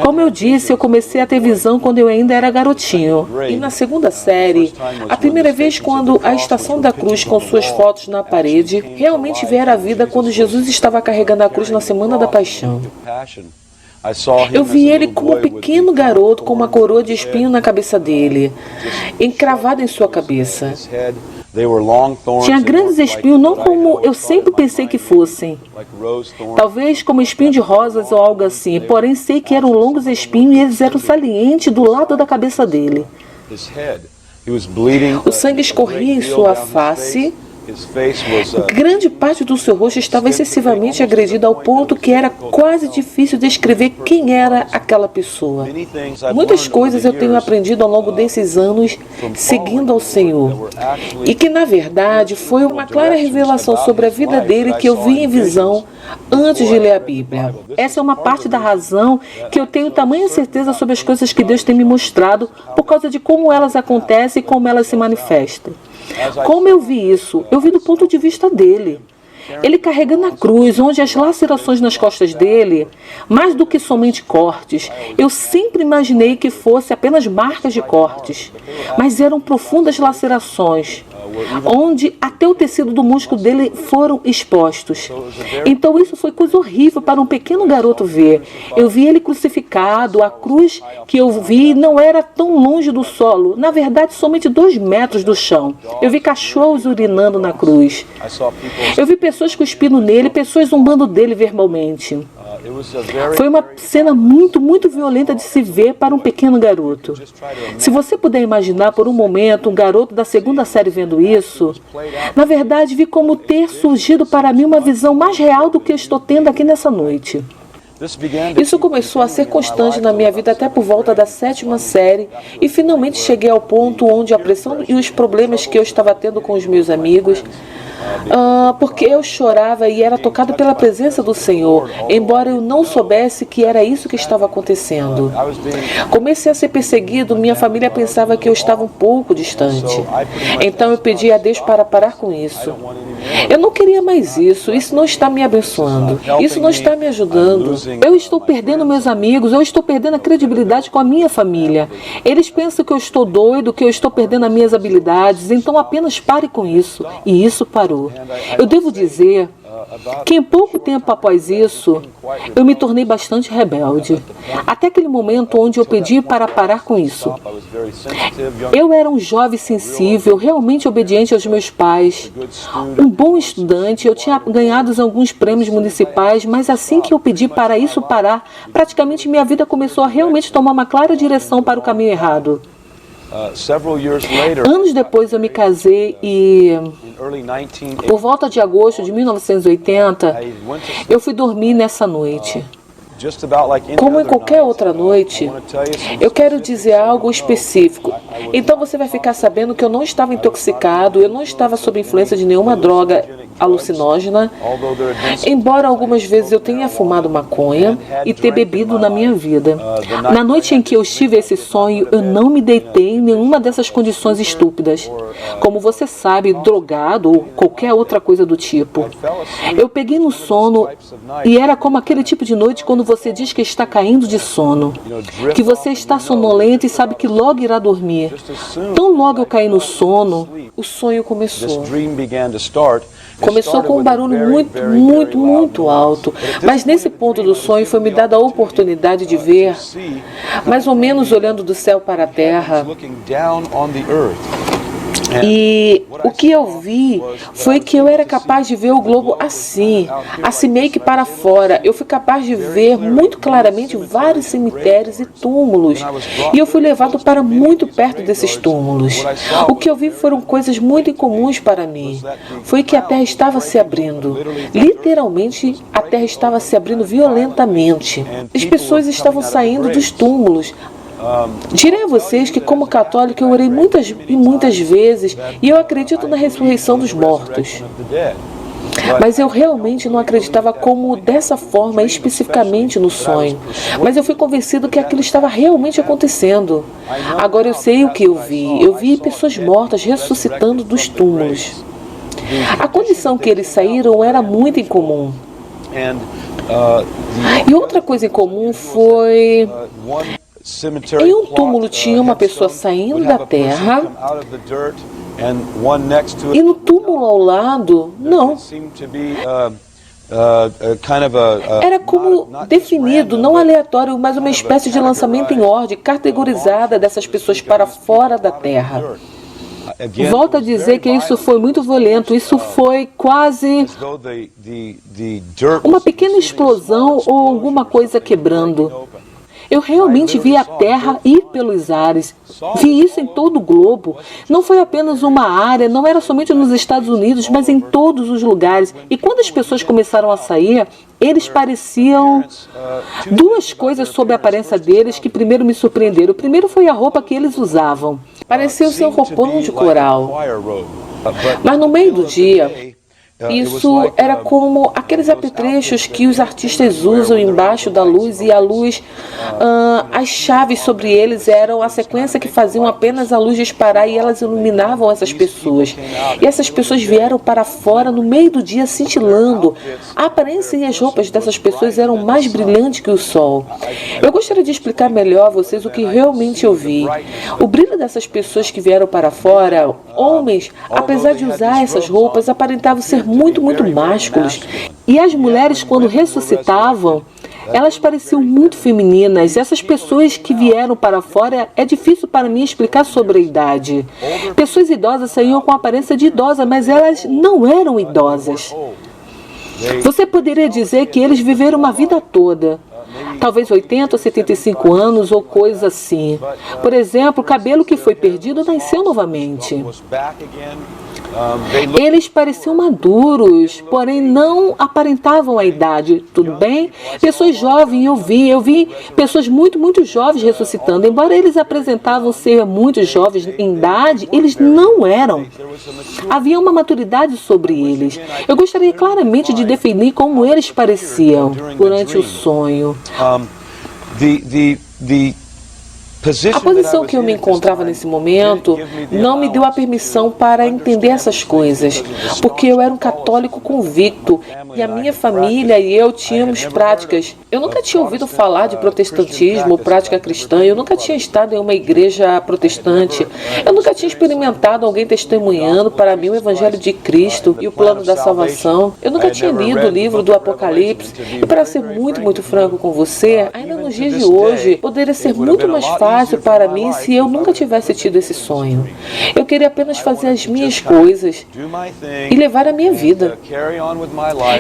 Como eu disse, eu comecei a ter visão quando eu ainda era garotinho. E na segunda série, a primeira vez quando a Estação da Cruz com suas fotos na parede realmente viera à vida quando Jesus estava carregando a cruz na Semana da Paixão. Eu vi ele como um pequeno garoto com uma coroa de espinho na cabeça dele, encravada em sua cabeça. Tinha grandes espinhos, não como eu sempre pensei que fossem. Talvez como espinho de rosas ou algo assim, porém sei que eram longos espinhos e eles eram salientes do lado da cabeça dele. O sangue escorria em sua face. Grande parte do seu rosto estava excessivamente agredida ao ponto que era quase difícil descrever quem era aquela pessoa. Muitas coisas eu tenho aprendido ao longo desses anos seguindo ao Senhor. E que, na verdade, foi uma clara revelação sobre a vida dele que eu vi em visão antes de ler a Bíblia. Essa é uma parte da razão que eu tenho tamanha certeza sobre as coisas que Deus tem me mostrado por causa de como elas acontecem e como elas se manifestam. Como eu vi isso? Eu vi do ponto de vista dele. Ele carregando a cruz, onde as lacerações nas costas dele, mais do que somente cortes, eu sempre imaginei que fosse apenas marcas de cortes, mas eram profundas lacerações, onde até o tecido do músculo dele foram expostos. Então isso foi coisa horrível para um pequeno garoto ver. Eu vi ele crucificado, a cruz que eu vi não era tão longe do solo, na verdade somente 2 metros do chão. Eu vi cachorros urinando na cruz. Eu vi pessoas cuspindo nele, pessoas zombando dele verbalmente. Foi uma cena muito, muito violenta de se ver para um pequeno garoto. Se você puder imaginar por um momento um garoto da segunda série vendo isso, na verdade vi como ter surgido para mim uma visão mais real do que eu estou tendo aqui nessa noite. Isso começou a ser constante na minha vida até por volta da 7ª série e finalmente cheguei ao ponto onde a pressão e os problemas que eu estava tendo com os meus amigos, porque eu chorava e era tocado pela presença do Senhor, embora eu não soubesse que era isso que estava acontecendo. Comecei a ser perseguido, minha família pensava que eu estava um pouco distante. Então eu pedi a Deus para parar com isso. Eu não queria mais isso, isso não está me abençoando, isso não está me ajudando. Eu estou perdendo meus amigos, eu estou perdendo a credibilidade com a minha família. Eles pensam que eu estou doido, que eu estou perdendo as minhas habilidades, então apenas pare com isso. E isso parou. Eu devo dizer que em pouco tempo após isso, eu me tornei bastante rebelde. Até aquele momento onde eu pedi para parar com isso. Eu era um jovem sensível, realmente obediente aos meus pais, um bom estudante, eu tinha ganhado alguns prêmios municipais, mas assim que eu pedi para isso parar, praticamente minha vida começou a realmente tomar uma clara direção para o caminho errado. Anos depois eu me casei e, por volta de agosto de 1980, eu fui dormir nessa noite. Como em qualquer outra noite, eu quero dizer algo específico. Então você vai ficar sabendo que eu não estava intoxicado, eu não estava sob influência de nenhuma droga alucinógena, embora algumas vezes eu tenha fumado maconha e ter bebido na minha vida. Na noite em que eu tive esse sonho, eu não me deitei em nenhuma dessas condições estúpidas, como você sabe, drogado ou qualquer outra coisa do tipo. Eu peguei no sono e era como aquele tipo de noite quando você diz que está caindo de sono, que você está sonolento e sabe que logo irá dormir. dormir. Tão logo eu caí no sono, o sonho começou. Começou com um barulho muito alto, mas nesse ponto do sonho foi me dada a oportunidade de ver, mais ou menos olhando do céu para a terra. E o que eu vi foi que eu era capaz de ver o globo assim meio que para fora. Eu fui capaz de ver muito claramente vários cemitérios e túmulos. E eu fui levado para muito perto desses túmulos. O que eu vi foram coisas muito incomuns para mim. Foi que a terra estava se abrindo. Literalmente, a terra estava se abrindo violentamente. As pessoas estavam saindo dos túmulos. Direi a vocês que, como católico, eu orei muitas vezes e eu acredito na ressurreição dos mortos. Mas eu realmente não acreditava como dessa forma, especificamente no sonho. Mas eu fui convencido que aquilo estava realmente acontecendo. Agora eu sei o que eu vi. Eu vi pessoas mortas ressuscitando dos túmulos. A condição que eles saíram era muito incomum. E outra coisa incomum foi... Em um túmulo tinha uma pessoa saindo da terra e no túmulo ao lado, não. Era como definido, não aleatório, mas uma espécie de lançamento em ordem, categorizada dessas pessoas para fora da terra. Volto a dizer que isso foi muito violento, isso foi quase uma pequena explosão ou alguma coisa quebrando. Eu realmente vi a terra ir pelos ares. Vi isso em todo o globo. Não foi apenas uma área, não era somente nos Estados Unidos, mas em todos os lugares. E quando as pessoas começaram a sair, eles pareciam... Duas coisas sobre a aparência deles que primeiro me surpreenderam. O primeiro foi a roupa que eles usavam. Parecia ser um roupão de coral. Mas no meio do dia... Isso era como aqueles apetrechos que os artistas usam embaixo da luz e a luz, as chaves sobre eles eram a sequência que faziam apenas a luz disparar e elas iluminavam essas pessoas. E essas pessoas vieram para fora no meio do dia cintilando. A aparência e as roupas dessas pessoas eram mais brilhantes que o sol. Eu gostaria de explicar melhor a vocês o que realmente eu vi. O brilho dessas pessoas que vieram para fora, homens, apesar de usar essas roupas, aparentavam ser muito másculos. E as mulheres, quando ressuscitavam, elas pareciam muito femininas. Essas pessoas que vieram para fora, é difícil para mim explicar sobre a idade. Pessoas idosas saíam com a aparência de idosa, mas elas não eram idosas. Você poderia dizer que eles viveram uma vida toda. Talvez 80 ou 75 anos ou coisa assim. Por exemplo, o cabelo que foi perdido nasceu novamente. Eles pareciam maduros, porém não aparentavam a idade, tudo bem? Pessoas jovens, eu vi pessoas muito jovens ressuscitando. Embora eles apresentavam ser muito jovens em idade, eles não eram. Havia uma maturidade sobre eles. Eu gostaria claramente de definir como eles pareciam durante o sonho. A posição que eu me encontrava nesse momento não me deu a permissão para entender essas coisas, porque eu era um católico convicto e a minha família e eu tínhamos práticas. Eu nunca tinha ouvido falar de protestantismo ou prática cristã, eu nunca tinha estado em uma igreja protestante, eu nunca tinha experimentado alguém testemunhando para mim o Evangelho de Cristo e o plano da salvação. Eu nunca tinha lido o livro do Apocalipse e, para ser muito franco com você, ainda nos dias de hoje, poderia ser muito mais fácil para mim se eu nunca tivesse tido esse sonho. Eu queria apenas fazer as minhas coisas e levar a minha vida.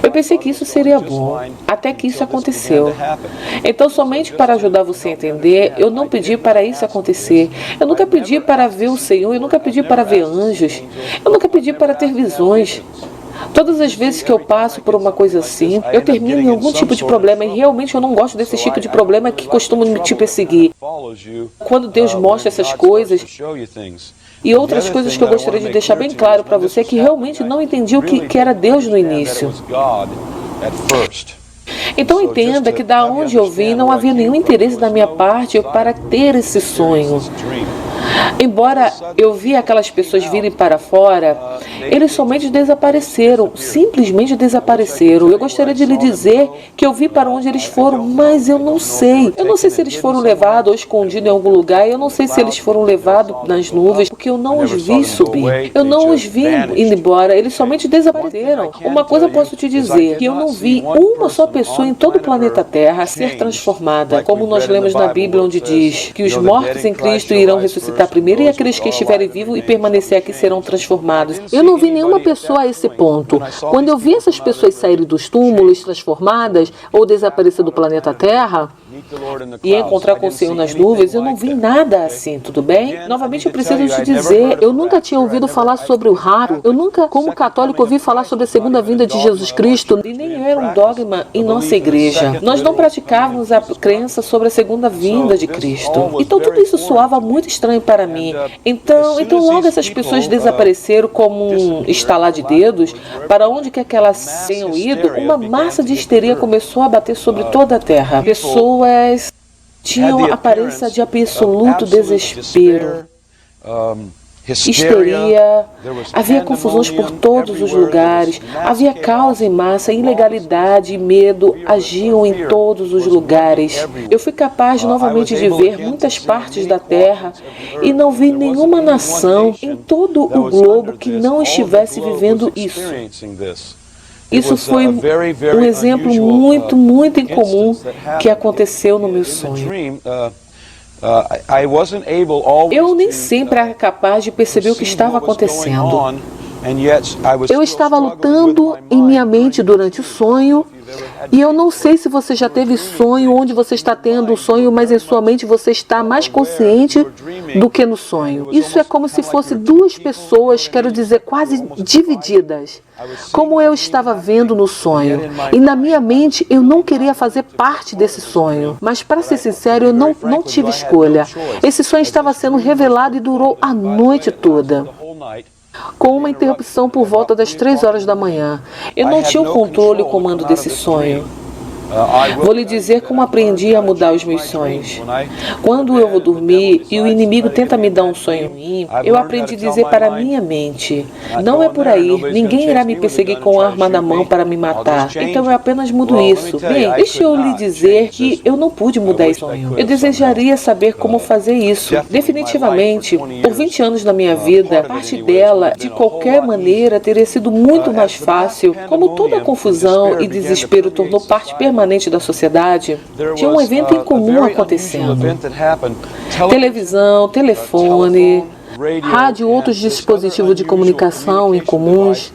Eu pensei que isso seria bom, até que isso aconteceu. Então, somente para ajudar você a entender, eu não pedi para isso acontecer. Eu nunca pedi para ver o Senhor, eu nunca pedi para ver anjos, eu nunca pedi para ter visões. Todas as vezes que eu passo por uma coisa assim, eu termino em algum tipo de problema e realmente eu não gosto desse tipo de problema que costumam me te perseguir. Quando Deus mostra essas coisas e outras coisas que eu gostaria de deixar bem claro para você é que realmente não entendi o que era Deus no início. Então entenda que da onde eu vim não havia nenhum interesse da minha parte para ter esse sonho. Embora eu vi aquelas pessoas virem para fora, eles somente desapareceram, simplesmente desapareceram. Eu gostaria de lhe dizer que eu vi para onde eles foram, mas eu não sei. Eu não sei se eles foram levados ou escondidos em algum lugar, eu não sei se eles foram levados nas nuvens, porque eu não os vi subir. Eu não os vi indo embora, eles somente desapareceram. Uma coisa eu posso te dizer, que eu não vi uma só pessoa em todo o planeta Terra ser transformada, como nós lemos na Bíblia, onde diz que os mortos em Cristo irão ressuscitar primeiro e aqueles que estiverem vivos e permanecer aqui serão transformados. Eu não vi nenhuma pessoa a esse ponto. Quando eu vi essas pessoas saírem dos túmulos transformadas ou desaparecer do planeta Terra e encontrar com o Senhor nas nuvens, eu não vi nada assim, tudo bem? Novamente eu preciso te dizer, eu nunca tinha ouvido falar sobre o rapto. Eu nunca, como católico, ouvi falar sobre a segunda vinda de Jesus Cristo e nem era um dogma em nossa igreja. Nós não praticávamos a crença sobre a segunda vinda de Cristo. Então tudo isso soava muito estranho para mim. Então logo essas pessoas desapareceram como um estalar de dedos, para onde quer que elas tenham ido, uma massa de histeria começou a bater sobre toda a terra. Pessoas tinham a aparência de absoluto desespero, histeria, havia confusões por todos os lugares, havia caos em massa, ilegalidade e medo agiam em todos os lugares. Eu fui capaz novamente de ver muitas partes da terra e não vi nenhuma nação em todo o globo que não estivesse vivendo isso. Isso foi um exemplo muito incomum que aconteceu no meu sonho. Eu nem sempre era capaz de perceber o que estava acontecendo. Eu estava lutando em minha mente durante o sonho, e eu não sei se você já teve sonho, onde você está tendo o sonho, mas em sua mente você está mais consciente do que no sonho. Isso é como se fosse duas pessoas, quero dizer, quase divididas. Como eu estava vendo no sonho. E na minha mente eu não queria fazer parte desse sonho. Mas para ser sincero, eu não tive escolha. Esse sonho estava sendo revelado e durou a noite toda, com uma interrupção por volta das 3 horas da manhã. Eu não tinha o controle e o comando desse sonho. Vou lhe dizer como aprendi a mudar os meus sonhos. Quando eu vou dormir e o inimigo tenta me dar um sonho ruim, eu aprendi a dizer para a minha mente: não é por aí, ninguém irá me perseguir com a arma na mão para me matar. Então eu apenas mudo isso. Bem, deixa eu lhe dizer que eu não pude mudar esse sonho. Eu desejaria saber como fazer isso. Definitivamente, por 20 anos da minha vida, parte dela, de qualquer maneira, teria sido muito mais fácil. Como toda a confusão e desespero tornou parte permanente da sociedade, tinha um evento incomum acontecendo. Televisão, telefone, rádio e outros dispositivos de comunicação incomuns.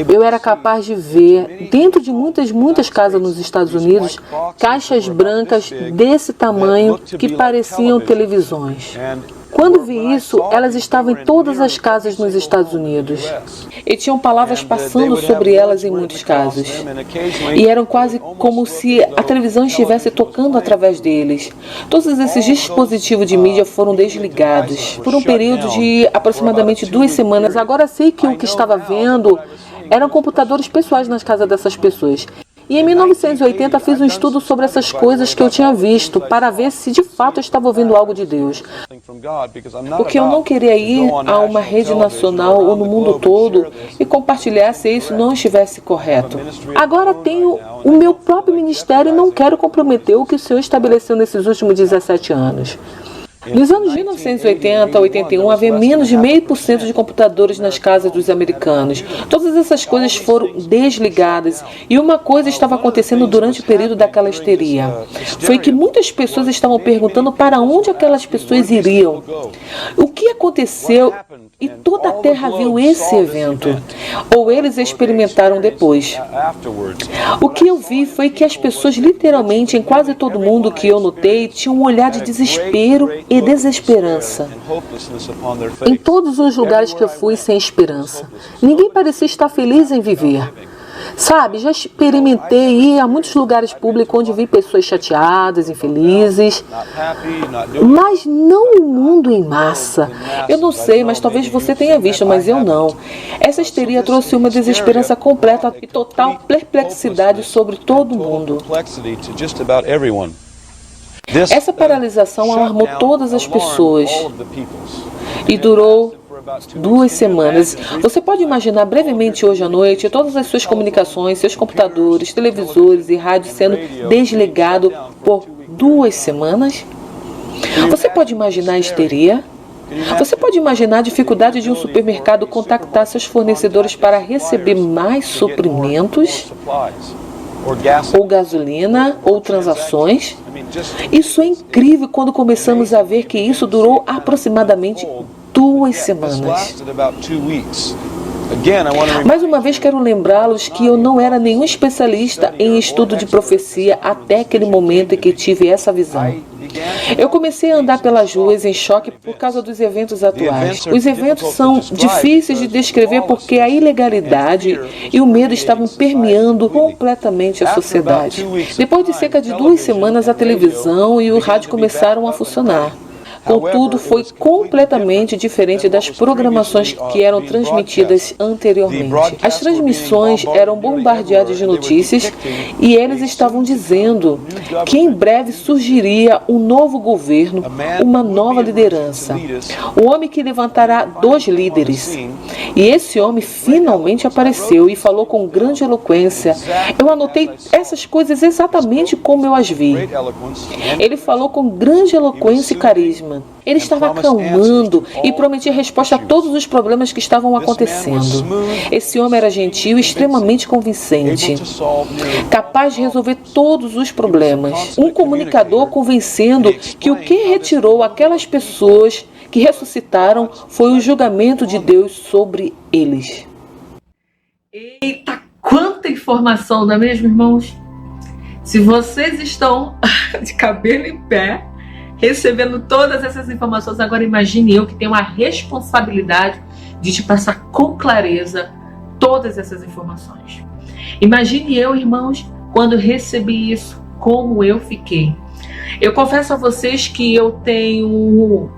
Eu era capaz de ver, dentro de muitas casas nos Estados Unidos, caixas brancas desse tamanho que pareciam televisões. Quando vi isso, elas estavam em todas as casas nos Estados Unidos. E tinham palavras passando sobre elas em muitos casos. E eram quase como se a televisão estivesse tocando através deles. Todos esses dispositivos de mídia foram desligados por um período de aproximadamente 2 semanas. Agora sei que o que estava vendo eram computadores pessoais nas casas dessas pessoas. E em 1980 fiz um estudo sobre essas coisas que eu tinha visto para ver se de fato eu estava ouvindo algo de Deus. Porque eu não queria ir a uma rede nacional ou no mundo todo e compartilhar se isso não estivesse correto. Agora tenho o meu próprio ministério e não quero comprometer o que o Senhor estabeleceu nesses últimos 17 anos. Nos anos 1980 a 81, havia menos de 0,5% de computadores nas casas dos americanos. Todas essas coisas foram desligadas. E uma coisa estava acontecendo durante o período daquela histeria. Foi que muitas pessoas estavam perguntando para onde aquelas pessoas iriam. O que aconteceu? E toda a terra viu esse evento. Ou eles experimentaram depois. O que eu vi foi que as pessoas, literalmente, em quase todo mundo que eu notei, tinham um olhar de desespero e desesperança. Em todos os lugares que eu fui, sem esperança. Ninguém parecia estar feliz em viver. Sabe, já experimentei ir a muitos lugares públicos onde vi pessoas chateadas, infelizes, mas não o mundo em massa. Eu não sei, mas talvez você tenha visto, mas eu não. Essa histeria trouxe uma desesperança completa e total perplexidade sobre todo mundo. Essa paralisação alarmou todas as pessoas e durou 2 semanas. Você pode imaginar brevemente hoje à noite todas as suas comunicações, seus computadores, televisores e rádios sendo desligados por 2 semanas? Você pode imaginar a histeria? Você pode imaginar a dificuldade de um supermercado contactar seus fornecedores para receber mais suprimentos? Ou gasolina, ou transações? Isso é incrível quando começamos a ver que isso durou aproximadamente 2 semanas. Mais uma vez quero lembrá-los que eu não era nenhum especialista em estudo de profecia até aquele momento em que tive essa visão. Eu comecei a andar pelas ruas em choque por causa dos eventos atuais. Os eventos são difíceis de descrever porque a ilegalidade e o medo estavam permeando completamente a sociedade. Depois de cerca de 2 semanas, a televisão e o rádio começaram a funcionar. Contudo, foi completamente diferente das programações que eram transmitidas anteriormente. As transmissões eram bombardeadas de notícias e eles estavam dizendo que em breve surgiria um novo governo, uma nova liderança. O homem que levantará 2 líderes. E esse homem finalmente apareceu e falou com grande eloquência. Eu anotei essas coisas exatamente como eu as vi. Ele falou com grande eloquência e carisma. Ele estava acalmando e prometia resposta a todos os problemas que estavam acontecendo. Esse homem era gentil e extremamente convincente, capaz de resolver todos os problemas. Um comunicador convencendo que o que retirou aquelas pessoas que ressuscitaram foi o julgamento de Deus sobre eles. Eita, quanta informação, não é mesmo, irmãos? Se vocês estão de cabelo em pé, recebendo todas essas informações, agora imagine eu que tenho a responsabilidade de te passar com clareza todas essas informações. Imagine eu, irmãos, quando recebi isso, como eu fiquei. Eu confesso a vocês que eu tenho um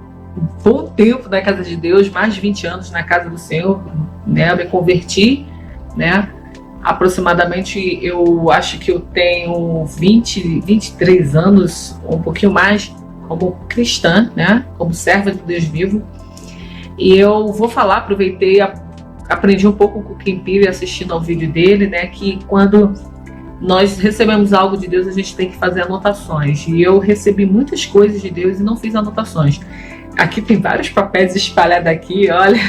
bom tempo na casa de Deus, mais de 20 anos na casa do Senhor, né? Eu me converti, né? Aproximadamente, eu acho que eu tenho 23 anos, um pouquinho mais, como cristã, né? Como serva de Deus vivo. E eu vou falar, aproveitei, aprendi um pouco com o Ken Pire assistindo ao vídeo dele, né? Que quando nós recebemos algo de Deus, a gente tem que fazer anotações. E eu recebi muitas coisas de Deus e não fiz anotações. Aqui tem vários papéis espalhados aqui, olha,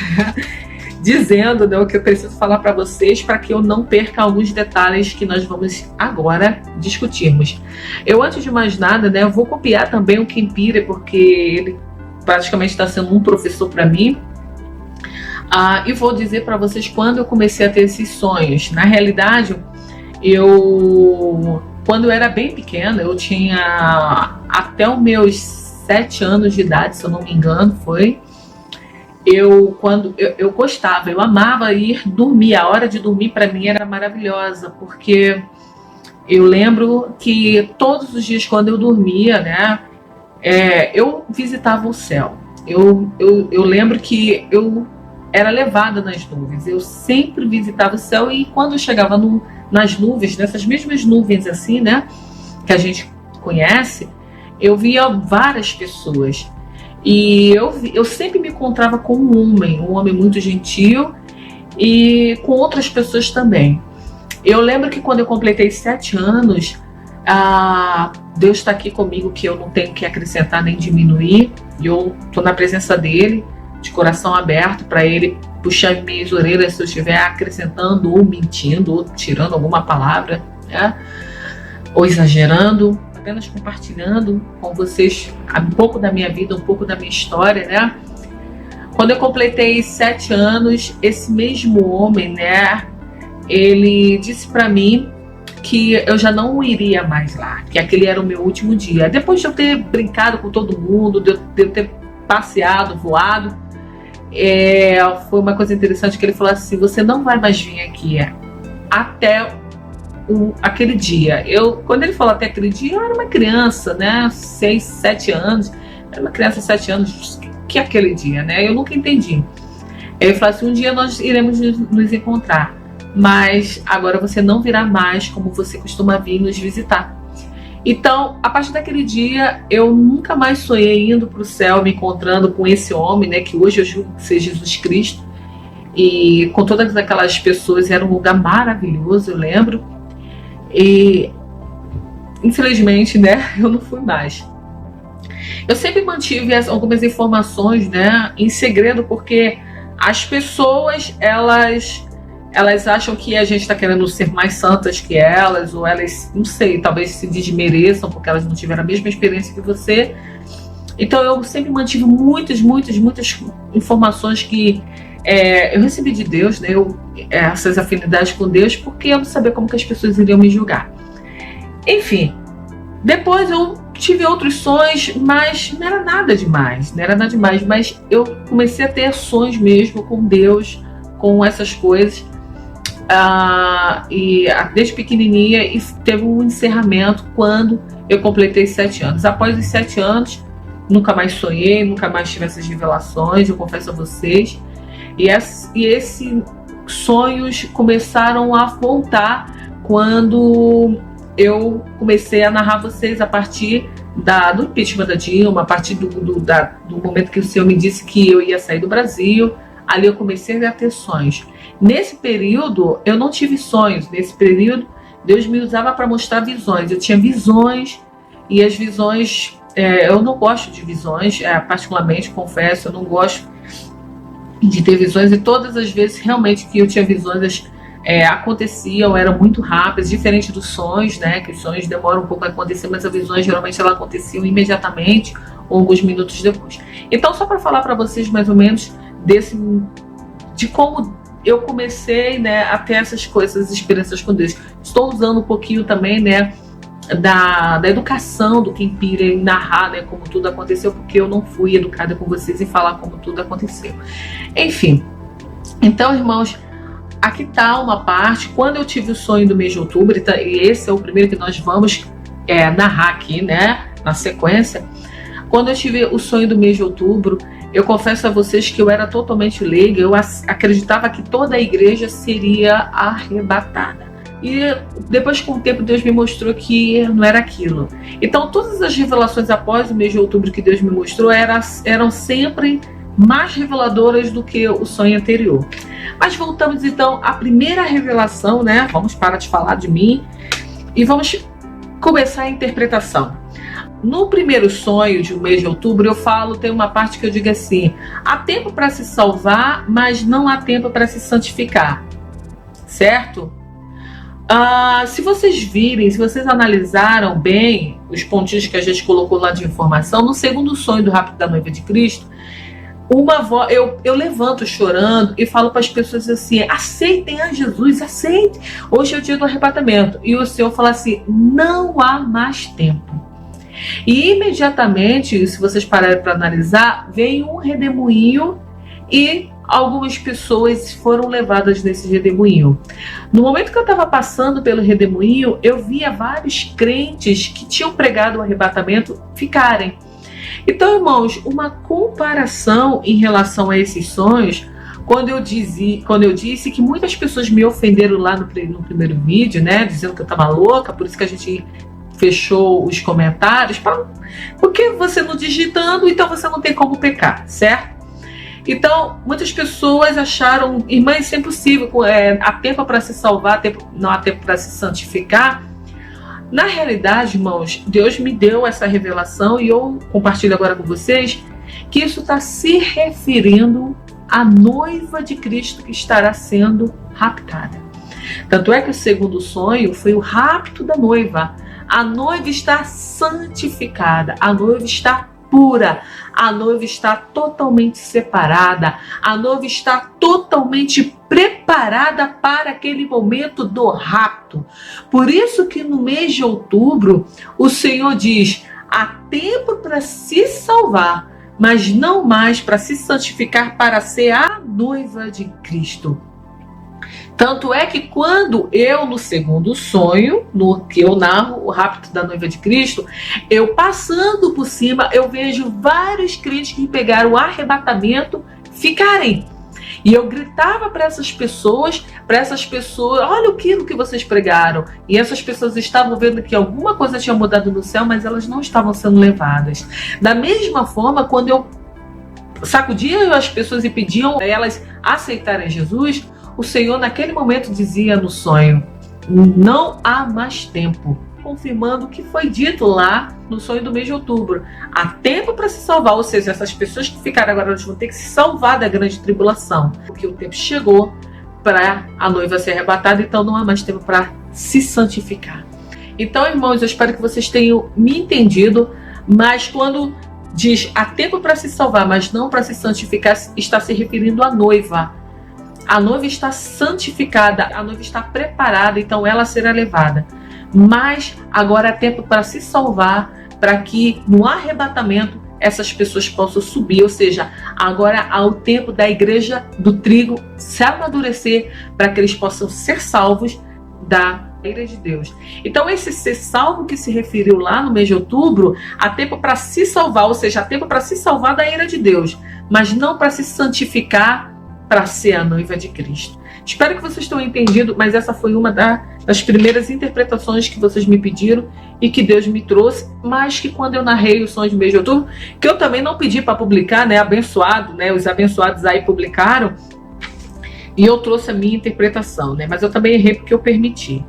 dizendo, né, o que eu preciso falar para vocês, para que eu não perca alguns detalhes que nós vamos agora discutirmos. Eu, antes de mais nada, né, eu vou copiar também o Ken Pire, porque ele praticamente está sendo um professor para mim. E vou dizer para vocês quando eu comecei a ter esses sonhos. Na realidade, quando eu era bem pequena, eu tinha até os meus 7 anos de idade, se eu não me engano, foi. Eu gostava, eu amava ir dormir. A hora de dormir para mim era maravilhosa, porque eu lembro que todos os dias quando eu dormia, né, eu visitava o céu. Eu lembro que eu era levada nas nuvens. Eu sempre visitava o céu e quando eu chegava nas nuvens, nessas mesmas nuvens assim, né, que a gente conhece, eu via várias pessoas. E eu sempre me encontrava com um homem muito gentil e com outras pessoas também. Eu lembro que quando eu completei 7 anos, Deus está aqui comigo, que eu não tenho que acrescentar nem diminuir. E eu estou na presença dele, de coração aberto, para ele puxar minhas orelhas se eu estiver acrescentando ou mentindo ou tirando alguma palavra, né? Ou exagerando. Apenas compartilhando com vocês um pouco da minha vida, um pouco da minha história, né? Quando eu completei 7 anos, esse mesmo homem, né, ele disse para mim que eu já não iria mais lá, que aquele era o meu último dia. Depois de eu ter brincado com todo mundo, de eu ter passeado, voado, foi uma coisa interessante que ele falou assim: você não vai mais vir aqui até aquele dia. Quando ele falou até aquele dia, eu era uma criança, né? 6, 7 anos. Era uma criança de 7 anos. Que é aquele dia, né? Eu nunca entendi. Ele falou assim: um dia nós iremos nos encontrar, mas agora você não virá mais como você costuma vir nos visitar. Então, a partir daquele dia, eu nunca mais sonhei indo para o céu, me encontrando com esse homem, né, que hoje eu julgo ser Jesus Cristo, e com todas aquelas pessoas. Era um lugar maravilhoso, eu lembro, e infelizmente, né, eu não fui mais. Eu sempre mantive algumas informações, né, em segredo, porque as pessoas, elas acham que a gente está querendo ser mais santas que elas, ou elas, não sei, talvez se desmereçam porque elas não tiveram a mesma experiência que você. Então eu sempre mantive muitas informações que eu recebi de Deus, né? Essas afinidades com Deus, porque eu não sabia como que as pessoas iriam me julgar. Enfim, depois eu tive outros sonhos, mas não era nada demais, mas eu comecei a ter sonhos mesmo com Deus, com essas coisas. Desde pequenininha, e teve um encerramento quando eu completei 7 anos. Após os 7 anos, nunca mais sonhei, nunca mais tive essas revelações, eu confesso a vocês. E esses sonhos começaram a voltar quando eu comecei a narrar vocês a partir do impeachment da Dilma, a partir do momento que o Senhor me disse que eu ia sair do Brasil. Ali eu comecei a ter sonhos. Nesse período, eu não tive sonhos. Nesse período, Deus me usava para mostrar visões. Eu tinha visões, e as visões... eu não gosto de visões, particularmente, confesso, eu não gosto de ter visões. E todas as vezes, realmente, que eu tinha visões, aconteciam, eram muito rápidas, diferente dos sonhos, né? Que os sonhos demoram um pouco a acontecer, mas as visões, geralmente, elas aconteciam imediatamente, ou alguns minutos depois. Então, só para falar para vocês, mais ou menos, de como eu comecei, né, a ter essas coisas, essas experiências com Deus. Estou usando um pouquinho também, né, da educação do Kim Pira em narrar, né, como tudo aconteceu, porque eu não fui educada com vocês em falar como tudo aconteceu. Enfim, então, irmãos, aqui está uma parte. Quando eu tive o sonho do mês de outubro, e esse é o primeiro que nós vamos narrar aqui, né, na sequência. Quando eu tive o sonho do mês de outubro, eu confesso a vocês que eu era totalmente leiga. Eu acreditava que toda a igreja seria arrebatada. E depois, com o tempo, Deus me mostrou que não era aquilo. Então, todas as revelações após o mês de outubro que Deus me mostrou eram sempre mais reveladoras do que o sonho anterior. Mas voltamos então à primeira revelação, né? Vamos parar de falar de mim e vamos começar a interpretação. No primeiro sonho de um mês de outubro, tem uma parte que eu digo assim: há tempo para se salvar, mas não há tempo para se santificar. Certo? Se vocês virem, se vocês analisaram bem os pontinhos que a gente colocou lá de informação, no segundo sonho do Rapto da Noiva de Cristo, uma voz, eu levanto chorando e falo para as pessoas assim: aceitem a Jesus, aceitem. Hoje é o dia do arrebatamento. E o Senhor fala assim: não há mais tempo. E imediatamente, se vocês pararem para analisar, vem um redemoinho e algumas pessoas foram levadas nesse redemoinho. No momento que eu estava passando pelo redemoinho, eu via vários crentes que tinham pregado o arrebatamento ficarem. Então, irmãos, uma comparação em relação a esses sonhos, quando eu disse que muitas pessoas me ofenderam lá no primeiro vídeo, né, dizendo que eu estava louca, por isso que a gente fechou os comentários, porque você não digitando, então você não tem como pecar, certo? Então, muitas pessoas acharam: irmã, isso é impossível, há tempo para se salvar, não há tempo para se santificar. Na realidade, irmãos, Deus me deu essa revelação e eu compartilho agora com vocês que isso está se referindo à noiva de Cristo que estará sendo raptada. Tanto é que o segundo sonho foi o rapto da noiva. A noiva está santificada, a noiva está pura, a noiva está totalmente separada, a noiva está totalmente preparada para aquele momento do rapto. Por isso que no mês de outubro o Senhor diz: há tempo para se salvar, mas não mais para se santificar, para ser a noiva de Cristo. Tanto é que quando eu, no segundo sonho, no que eu narro o rapto da noiva de Cristo, eu passando por cima, eu vejo vários crentes que pegaram o arrebatamento ficarem. E eu gritava para essas pessoas, olha aquilo que vocês pregaram. E essas pessoas estavam vendo que alguma coisa tinha mudado no céu, mas elas não estavam sendo levadas. Da mesma forma, quando eu sacudia as pessoas e pediam a elas aceitarem Jesus, o Senhor naquele momento dizia no sonho: não há mais tempo. Confirmando o que foi dito lá no sonho do mês de outubro. Há tempo para se salvar, ou seja, essas pessoas que ficaram agora, elas vão ter que se salvar da grande tribulação, porque o tempo chegou para a noiva ser arrebatada, então não há mais tempo para se santificar. Então, irmãos, eu espero que vocês tenham me entendido, mas quando diz há tempo para se salvar, mas não para se santificar, está se referindo à noiva. A noiva está santificada, a noiva está preparada, então ela será levada. Mas agora é tempo para se salvar, para que no arrebatamento essas pessoas possam subir, ou seja, agora há o tempo da igreja do trigo se amadurecer para que eles possam ser salvos da ira de Deus. Então esse ser salvo que se referiu lá no mês de outubro, há tempo para se salvar, ou seja, há tempo para se salvar da ira de Deus, mas não para se santificar para ser a noiva de Cristo. Espero que vocês tenham entendido, mas essa foi uma das primeiras interpretações que vocês me pediram e que Deus me trouxe, mas que quando eu narrei o sonho de mês de outubro, que eu também não pedi para publicar, né, abençoado, né, os abençoados aí publicaram, e eu trouxe a minha interpretação, né, mas eu também errei porque eu permiti.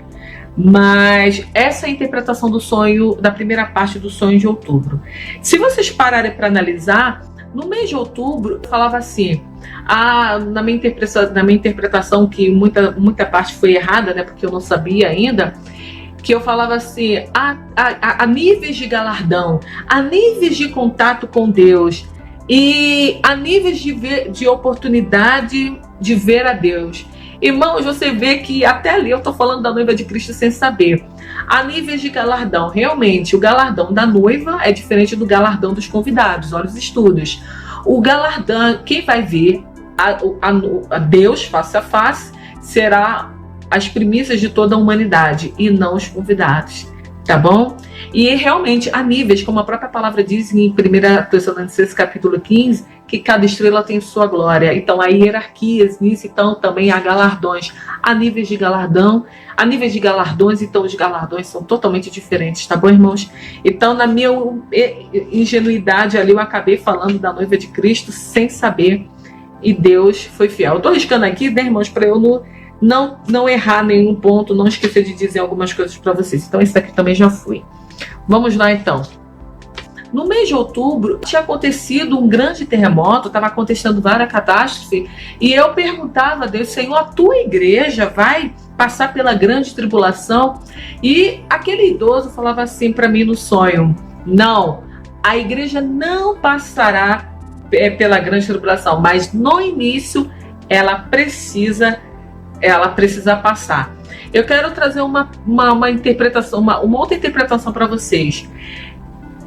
Mas essa é a interpretação do sonho, da primeira parte do sonho de outubro. Se vocês pararem para analisar, no mês de outubro, eu falava assim, na minha interpretação, que muita parte foi errada, né, porque eu não sabia ainda, que eu falava assim, a níveis de galardão, a níveis de contato com Deus e a níveis de oportunidade de ver a Deus. Irmãos, você vê que até ali eu estou falando da noiva de Cristo sem saber. A níveis de galardão, realmente, o galardão da noiva é diferente do galardão dos convidados. Olha os estudos. O galardão, quem vai ver a Deus face a face, será as primícias de toda a humanidade e não os convidados. Tá bom? E realmente há níveis, como a própria palavra diz em 1 Tessalonicenses capítulo 15, que cada estrela tem sua glória. Então há hierarquias nisso, então também há galardões. Há níveis de galardão, há níveis de galardões, então os galardões são totalmente diferentes, tá bom, irmãos? Então, na minha ingenuidade ali, eu acabei falando da noiva de Cristo sem saber, e Deus foi fiel. Eu tô riscando aqui, né, irmãos, para eu não errar nenhum ponto, não esquecer de dizer algumas coisas para vocês. Então, isso aqui também já fui. Vamos lá, então. No mês de outubro, tinha acontecido um grande terremoto, estava acontecendo várias catástrofes, e eu perguntava a Deus, Senhor, a tua igreja vai passar pela grande tribulação? E aquele idoso falava assim para mim no sonho, não, a igreja não passará pela grande tribulação, mas no início ela precisa passar. Eu quero trazer uma interpretação, uma outra interpretação para vocês.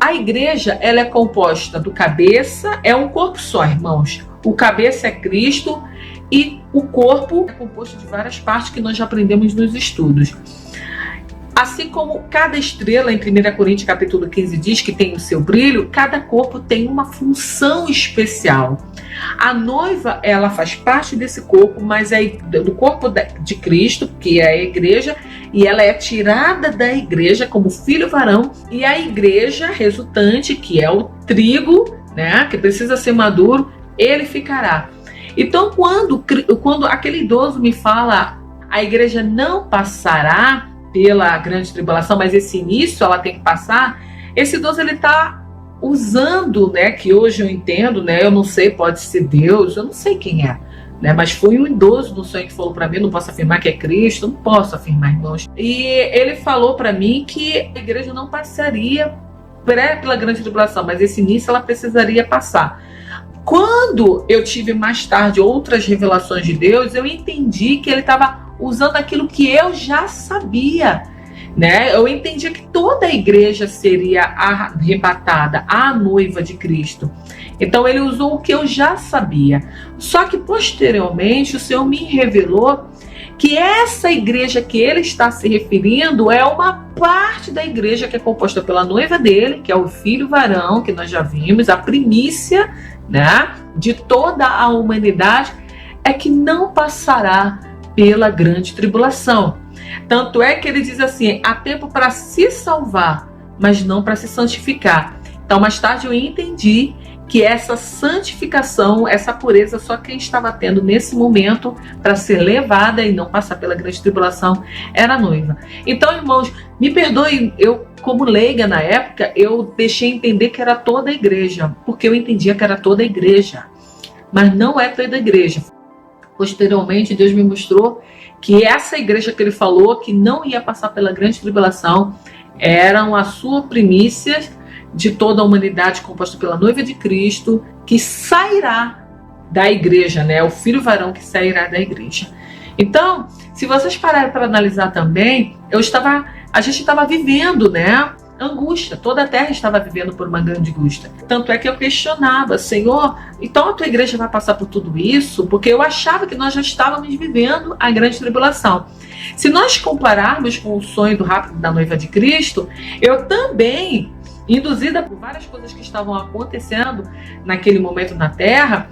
A igreja, ela é composta do cabeça, é um corpo só, irmãos. O cabeça é Cristo e o corpo é composto de várias partes que nós já aprendemos nos estudos. Assim como cada estrela, em 1 Coríntios capítulo 15 diz que tem o seu brilho, cada corpo tem uma função especial. A noiva, ela faz parte desse corpo, mas é do corpo de Cristo, que é a igreja, e ela é tirada da igreja como filho varão, e a igreja resultante, que é o trigo, né, que precisa ser maduro, ele ficará. Então, quando aquele idoso me fala, a igreja não passará pela grande tribulação, mas esse início ela tem que passar, esse idoso ele está usando, né, que hoje eu entendo, né, eu não sei, pode ser Deus, eu não sei quem é, né, mas foi um idoso no sonho que falou para mim, não posso afirmar que é Cristo, não posso afirmar, irmãos, e ele falou para mim que a igreja não passaria pela grande tribulação, mas esse início ela precisaria passar. Quando eu tive mais tarde outras revelações de Deus, eu entendi que ele estava usando aquilo que eu já sabia, né? Eu entendia que toda a igreja seria arrebatada, a noiva de Cristo. Então ele usou o que eu já sabia. Só que posteriormente o Senhor me revelou que essa igreja que ele está se referindo é uma parte da igreja que é composta pela noiva dele, que é o filho varão, que nós já vimos, a primícia, né, de toda a humanidade. é que não passará pela grande tribulação. Tanto é que ele diz assim: há tempo para se salvar, mas não para se santificar. Então, mais tarde eu entendi que essa santificação, essa pureza, só quem estava tendo nesse momento para ser levada e não passar pela grande tribulação era a noiva. Então, irmãos, me perdoem, eu, como leiga na época, eu deixei entender que era toda a igreja, porque eu entendia que era toda a igreja, mas não é toda a igreja. Posteriormente, Deus me mostrou que essa igreja que ele falou que não ia passar pela grande tribulação eram a sua primícia de toda a humanidade composta pela noiva de Cristo, que sairá da igreja, né? O filho varão que sairá da igreja. Então, se vocês pararem para analisar também, a gente estava vivendo, né? Angústia, toda a terra estava vivendo por uma grande angústia. Tanto é que eu questionava: Senhor, então a tua igreja vai passar por tudo isso? Porque eu achava que nós já estávamos vivendo a grande tribulação. Se nós compararmos com o sonho do rápido da noiva de Cristo, eu também, induzida por várias coisas que estavam acontecendo naquele momento na Terra,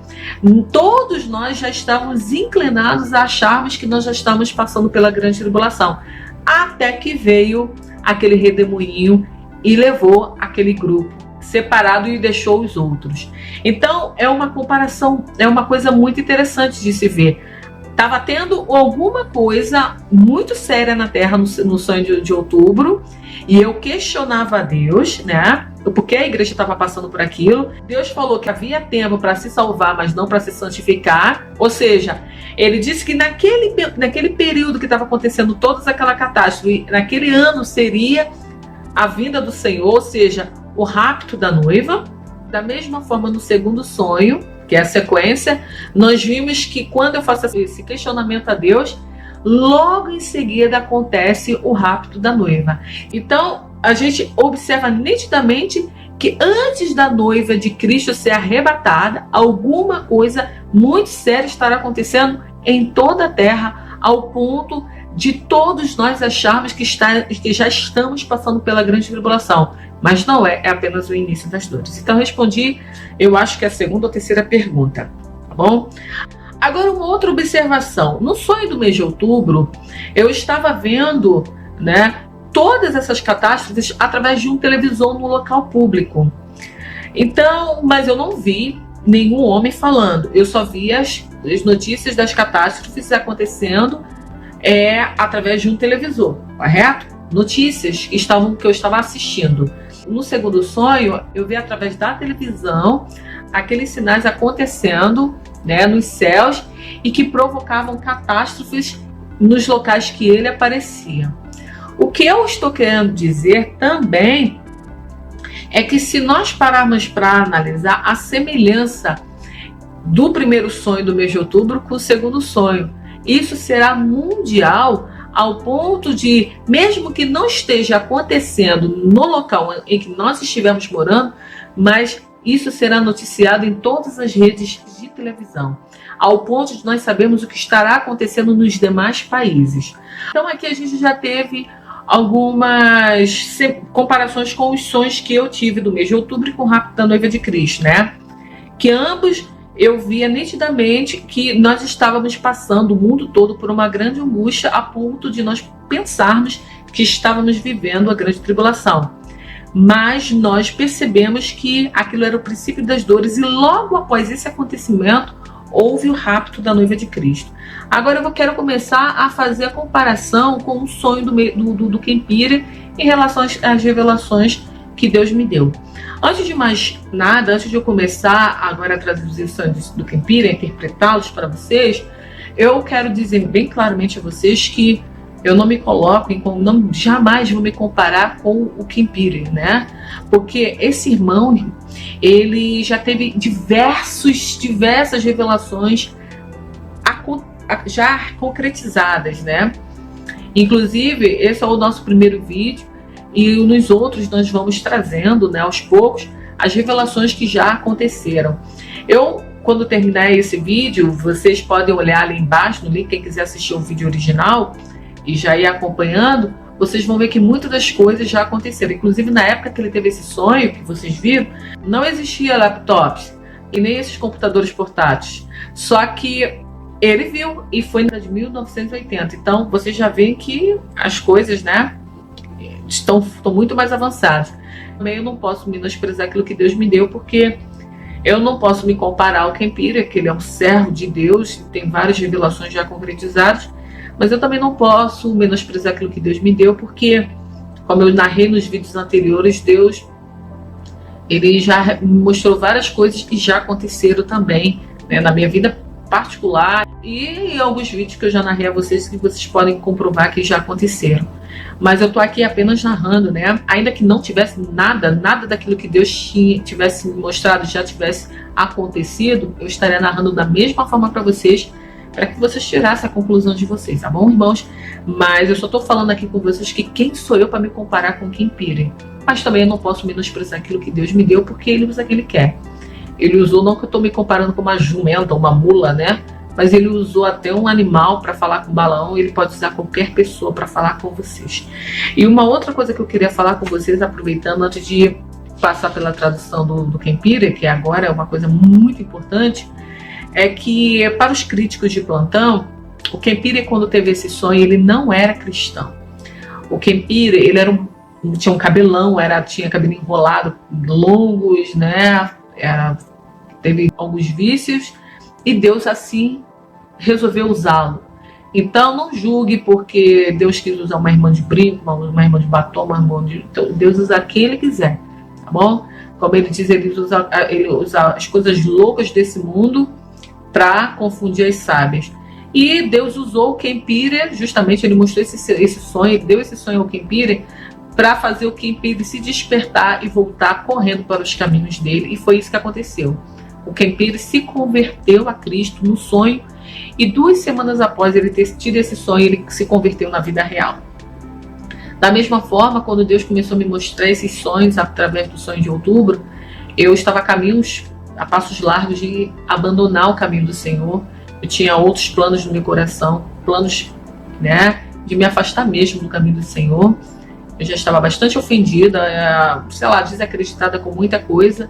todos nós já estávamos inclinados a acharmos que nós já estávamos passando pela grande tribulação. Até que veio aquele redemoinho e levou aquele grupo separado e deixou os outros. Então, é uma comparação, é uma coisa muito interessante de se ver. Estava tendo alguma coisa muito séria na Terra no sonho de outubro, e eu questionava a Deus, né? Porque a igreja estava passando por aquilo. Deus falou que havia tempo para se salvar, mas não para se santificar. Ou seja, ele disse que naquele período que estava acontecendo toda aquela catástrofe, naquele ano seria a vinda do Senhor, ou seja, o rapto da noiva. Da mesma forma, no segundo sonho, que é a sequência, nós vimos que quando eu faço esse questionamento a Deus, logo em seguida acontece o rapto da noiva. Então, a gente observa nitidamente que antes da noiva de Cristo ser arrebatada, alguma coisa muito séria estará acontecendo em toda a terra, ao ponto de todos nós acharmos que já estamos passando pela grande tribulação. Mas não é apenas o início das dores. Então, respondi, eu acho que a segunda ou terceira pergunta, tá bom? Agora, uma outra observação. No sonho do mês de outubro, eu estava vendo, né, todas essas catástrofes através de um televisor no local público. Então, mas eu não vi nenhum homem falando. Eu só vi as notícias das catástrofes acontecendo através de um televisor, correto? Notícias que eu estava assistindo. No segundo sonho, eu vi através da televisão aqueles sinais acontecendo, né, nos céus, e que provocavam catástrofes nos locais que ele aparecia. O que eu estou querendo dizer também é que, se nós pararmos para analisar a semelhança do primeiro sonho do mês de outubro com o segundo sonho, isso será mundial, ao ponto de, mesmo que não esteja acontecendo no local em que nós estivermos morando, mas isso será noticiado em todas as redes de televisão, ao ponto de nós sabermos o que estará acontecendo nos demais países. Então, aqui a gente já teve algumas comparações com os sonhos que eu tive do mês de outubro com o rapto da noiva de Cristo, né? Que ambos eu via nitidamente que nós estávamos passando, o mundo todo, por uma grande angústia, a ponto de nós pensarmos que estávamos vivendo a grande tribulação. Mas nós percebemos que aquilo era o princípio das dores, e logo após esse acontecimento houve o rapto da noiva de Cristo. Agora eu quero começar a fazer a comparação com o sonho do Ken Pire em relação às revelações que Deus me deu. Antes de mais nada, antes de eu começar agora a traduzir os sonhos do Ken Pire, a interpretá-los para vocês, eu quero dizer bem claramente a vocês que eu não me coloco jamais vou me comparar com o Ken Pire, né? Porque esse irmão, ele já teve diversas revelações já concretizadas, né? Inclusive, esse é o nosso primeiro vídeo, e nos outros nós vamos trazendo, né, aos poucos, as revelações que já aconteceram. Quando terminar esse vídeo, vocês podem olhar ali embaixo no link, quem quiser assistir o vídeo original e já ir acompanhando, vocês vão ver que muitas das coisas já aconteceram. Inclusive, na época que ele teve esse sonho, que vocês viram, não existia laptops e nem esses computadores portáteis. Só que Ele viu, e foi na de 1980. Então, vocês já veem que as coisas, né, estão muito mais avançadas. Também eu não posso menosprezar aquilo que Deus me deu, porque eu não posso me comparar ao Ken Peter, que ele é um servo de Deus, tem várias revelações já concretizadas, mas eu também não posso menosprezar aquilo que Deus me deu, porque, como eu narrei nos vídeos anteriores, Deus, ele já mostrou várias coisas que já aconteceram também, né, na minha vida particular e em alguns vídeos que eu já narrei a vocês, que vocês podem comprovar que já aconteceram. Mas eu tô aqui apenas narrando, né? Ainda que não tivesse nada daquilo que Deus tivesse mostrado, já tivesse acontecido, eu estaria narrando da mesma forma para vocês, para que vocês tirassem a conclusão de vocês, tá bom, irmãos? Mas eu só tô falando aqui com vocês que quem sou eu para me comparar com Ken Peter? Mas também eu não posso menosprezar aquilo que Deus me deu, porque Ele usa o que Ele quer. Ele usou, não que eu tô me comparando com uma jumenta, uma mula, né? Mas ele usou até um animal para falar com Balaão, ele pode usar qualquer pessoa para falar com vocês. E uma outra coisa que eu queria falar com vocês, aproveitando antes de passar pela tradução do Ken Peter, que agora é uma coisa muito importante, é que para os críticos de plantão, o Ken Peter, quando teve esse sonho, ele não era cristão. O Ken Peter, ele tinha um cabelão, tinha cabelo enrolado, longos, né? Teve alguns vícios e Deus assim resolveu usá-lo. Então não julgue porque Deus quis usar uma irmã de brinco, uma irmã de batom, uma irmã de... Então, Deus usa quem Ele quiser, tá bom? Como Ele diz, Ele usa as coisas loucas desse mundo para confundir as sábias. E Deus usou o Ken Peter, justamente Ele mostrou esse sonho, Ele deu esse sonho ao Ken Peter para fazer o Ken Peter se despertar e voltar correndo para os caminhos dele. E foi isso que aconteceu. O Ken Peter se converteu a Cristo no sonho e 2 semanas após ele ter tido esse sonho, ele se converteu na vida real. Da mesma forma, quando Deus começou a me mostrar esses sonhos através do sonho de outubro, eu estava a passos largos de abandonar o caminho do Senhor. Eu tinha outros planos no meu coração, planos, né, de me afastar mesmo do caminho do Senhor. Eu já estava bastante ofendida, desacreditada com muita coisa.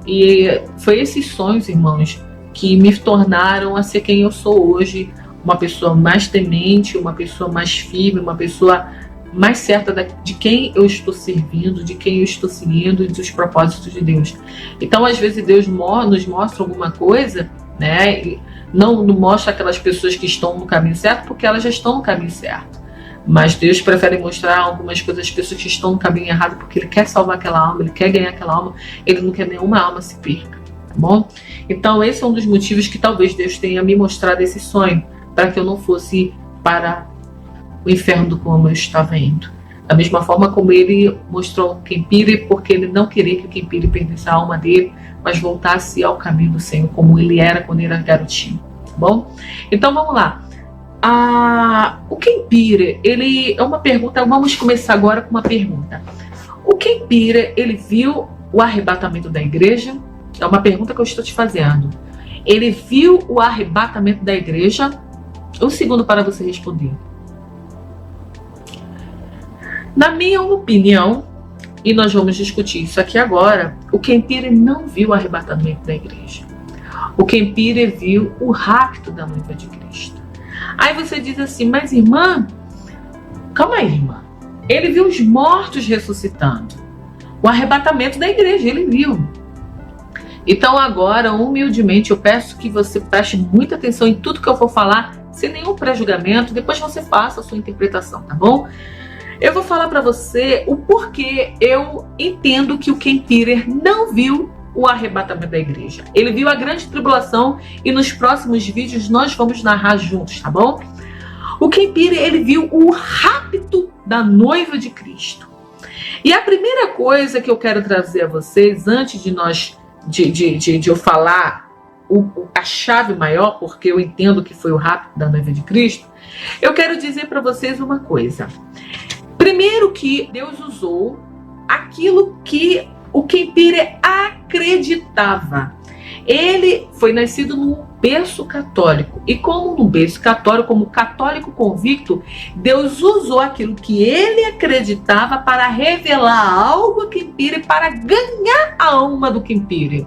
E foi esses sonhos, irmãos, que me tornaram a ser quem eu sou hoje. Uma pessoa mais temente, uma pessoa mais firme, uma pessoa mais certa de quem eu estou servindo, de quem eu estou seguindo e dos propósitos de Deus. Então, às vezes, Deus nos mostra alguma coisa, né? E não mostra aquelas pessoas que estão no caminho certo, porque elas já estão no caminho certo. Mas Deus prefere mostrar algumas coisas às pessoas que estão no caminho errado, porque Ele quer salvar aquela alma, Ele quer ganhar aquela alma, Ele não quer nenhuma alma se perca, tá bom? Então esse é um dos motivos que talvez Deus tenha me mostrado esse sonho, para que eu não fosse para o inferno como eu estava indo. Da mesma forma como Ele mostrou o Ken Peter, porque Ele não queria que o Ken Peter perdesse a alma dele, mas voltasse ao caminho do Senhor, como ele era quando ele era garotinho, tá bom? Então vamos lá. O Ken Peter, ele é uma pergunta, vamos começar agora com uma pergunta. O Ken Peter, ele viu o arrebatamento da igreja? É uma pergunta que eu estou te fazendo. Ele viu o arrebatamento da igreja? Um segundo para você responder. Na minha opinião, e nós vamos discutir isso aqui agora, o Ken Peter não viu o arrebatamento da igreja. O Ken Peter viu o rapto da noiva de Cristo. Aí você diz assim, mas irmã, calma aí, irmã. Ele viu os mortos ressuscitando. O arrebatamento da igreja, ele viu. Então agora, humildemente, eu peço que você preste muita atenção em tudo que eu vou falar, sem nenhum pré-julgamento. Depois você faça a sua interpretação, tá bom? Eu vou falar para você o porquê eu entendo que o Ken Peter não viu o arrebatamento da igreja. Ele viu a grande tribulação e nos próximos vídeos nós vamos narrar juntos, tá bom? O Ken Peter, ele viu o rapto da noiva de Cristo. E a primeira coisa que eu quero trazer a vocês, antes de eu falar a chave maior, porque eu entendo que foi o rapto da noiva de Cristo, eu quero dizer para vocês uma coisa. Primeiro, que Deus usou aquilo que o Ken Peter acreditava. Ele foi nascido num berço católico. E como no berço católico, como católico convicto, Deus usou aquilo que ele acreditava para revelar algo a Ken Peter, para ganhar a alma do Ken Peter.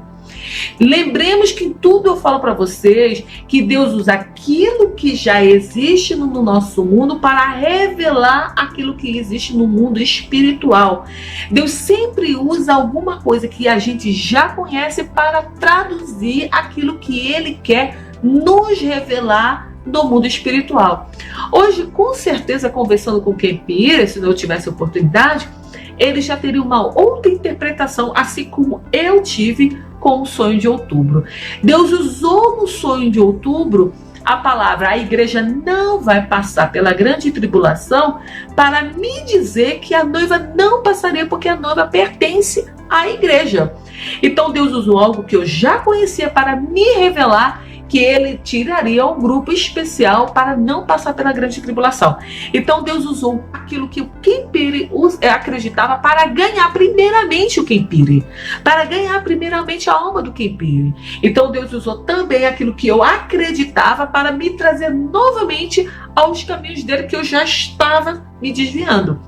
Lembremos que em tudo eu falo para vocês que Deus usa aquilo que já existe no nosso mundo para revelar aquilo que existe no mundo espiritual. Deus sempre usa alguma coisa que a gente já conhece para traduzir aquilo que Ele quer nos revelar do mundo espiritual. Hoje, com certeza, conversando com Ken Pire, se eu tivesse oportunidade, ele já teria uma outra interpretação, assim como eu tive com o sonho de outubro. Deus usou no sonho de outubro a palavra "a igreja não vai passar pela grande tribulação" para me dizer que a noiva não passaria, porque a noiva pertence à igreja. Então Deus usou algo que eu já conhecia para me revelar que Ele tiraria um grupo especial para não passar pela grande tribulação. Então Deus usou aquilo que o Ken Pire acreditava para ganhar primeiramente o Ken Pire, para ganhar primeiramente a alma do Ken Pire. Então Deus usou também aquilo que eu acreditava para me trazer novamente aos caminhos dele, que eu já estava me desviando.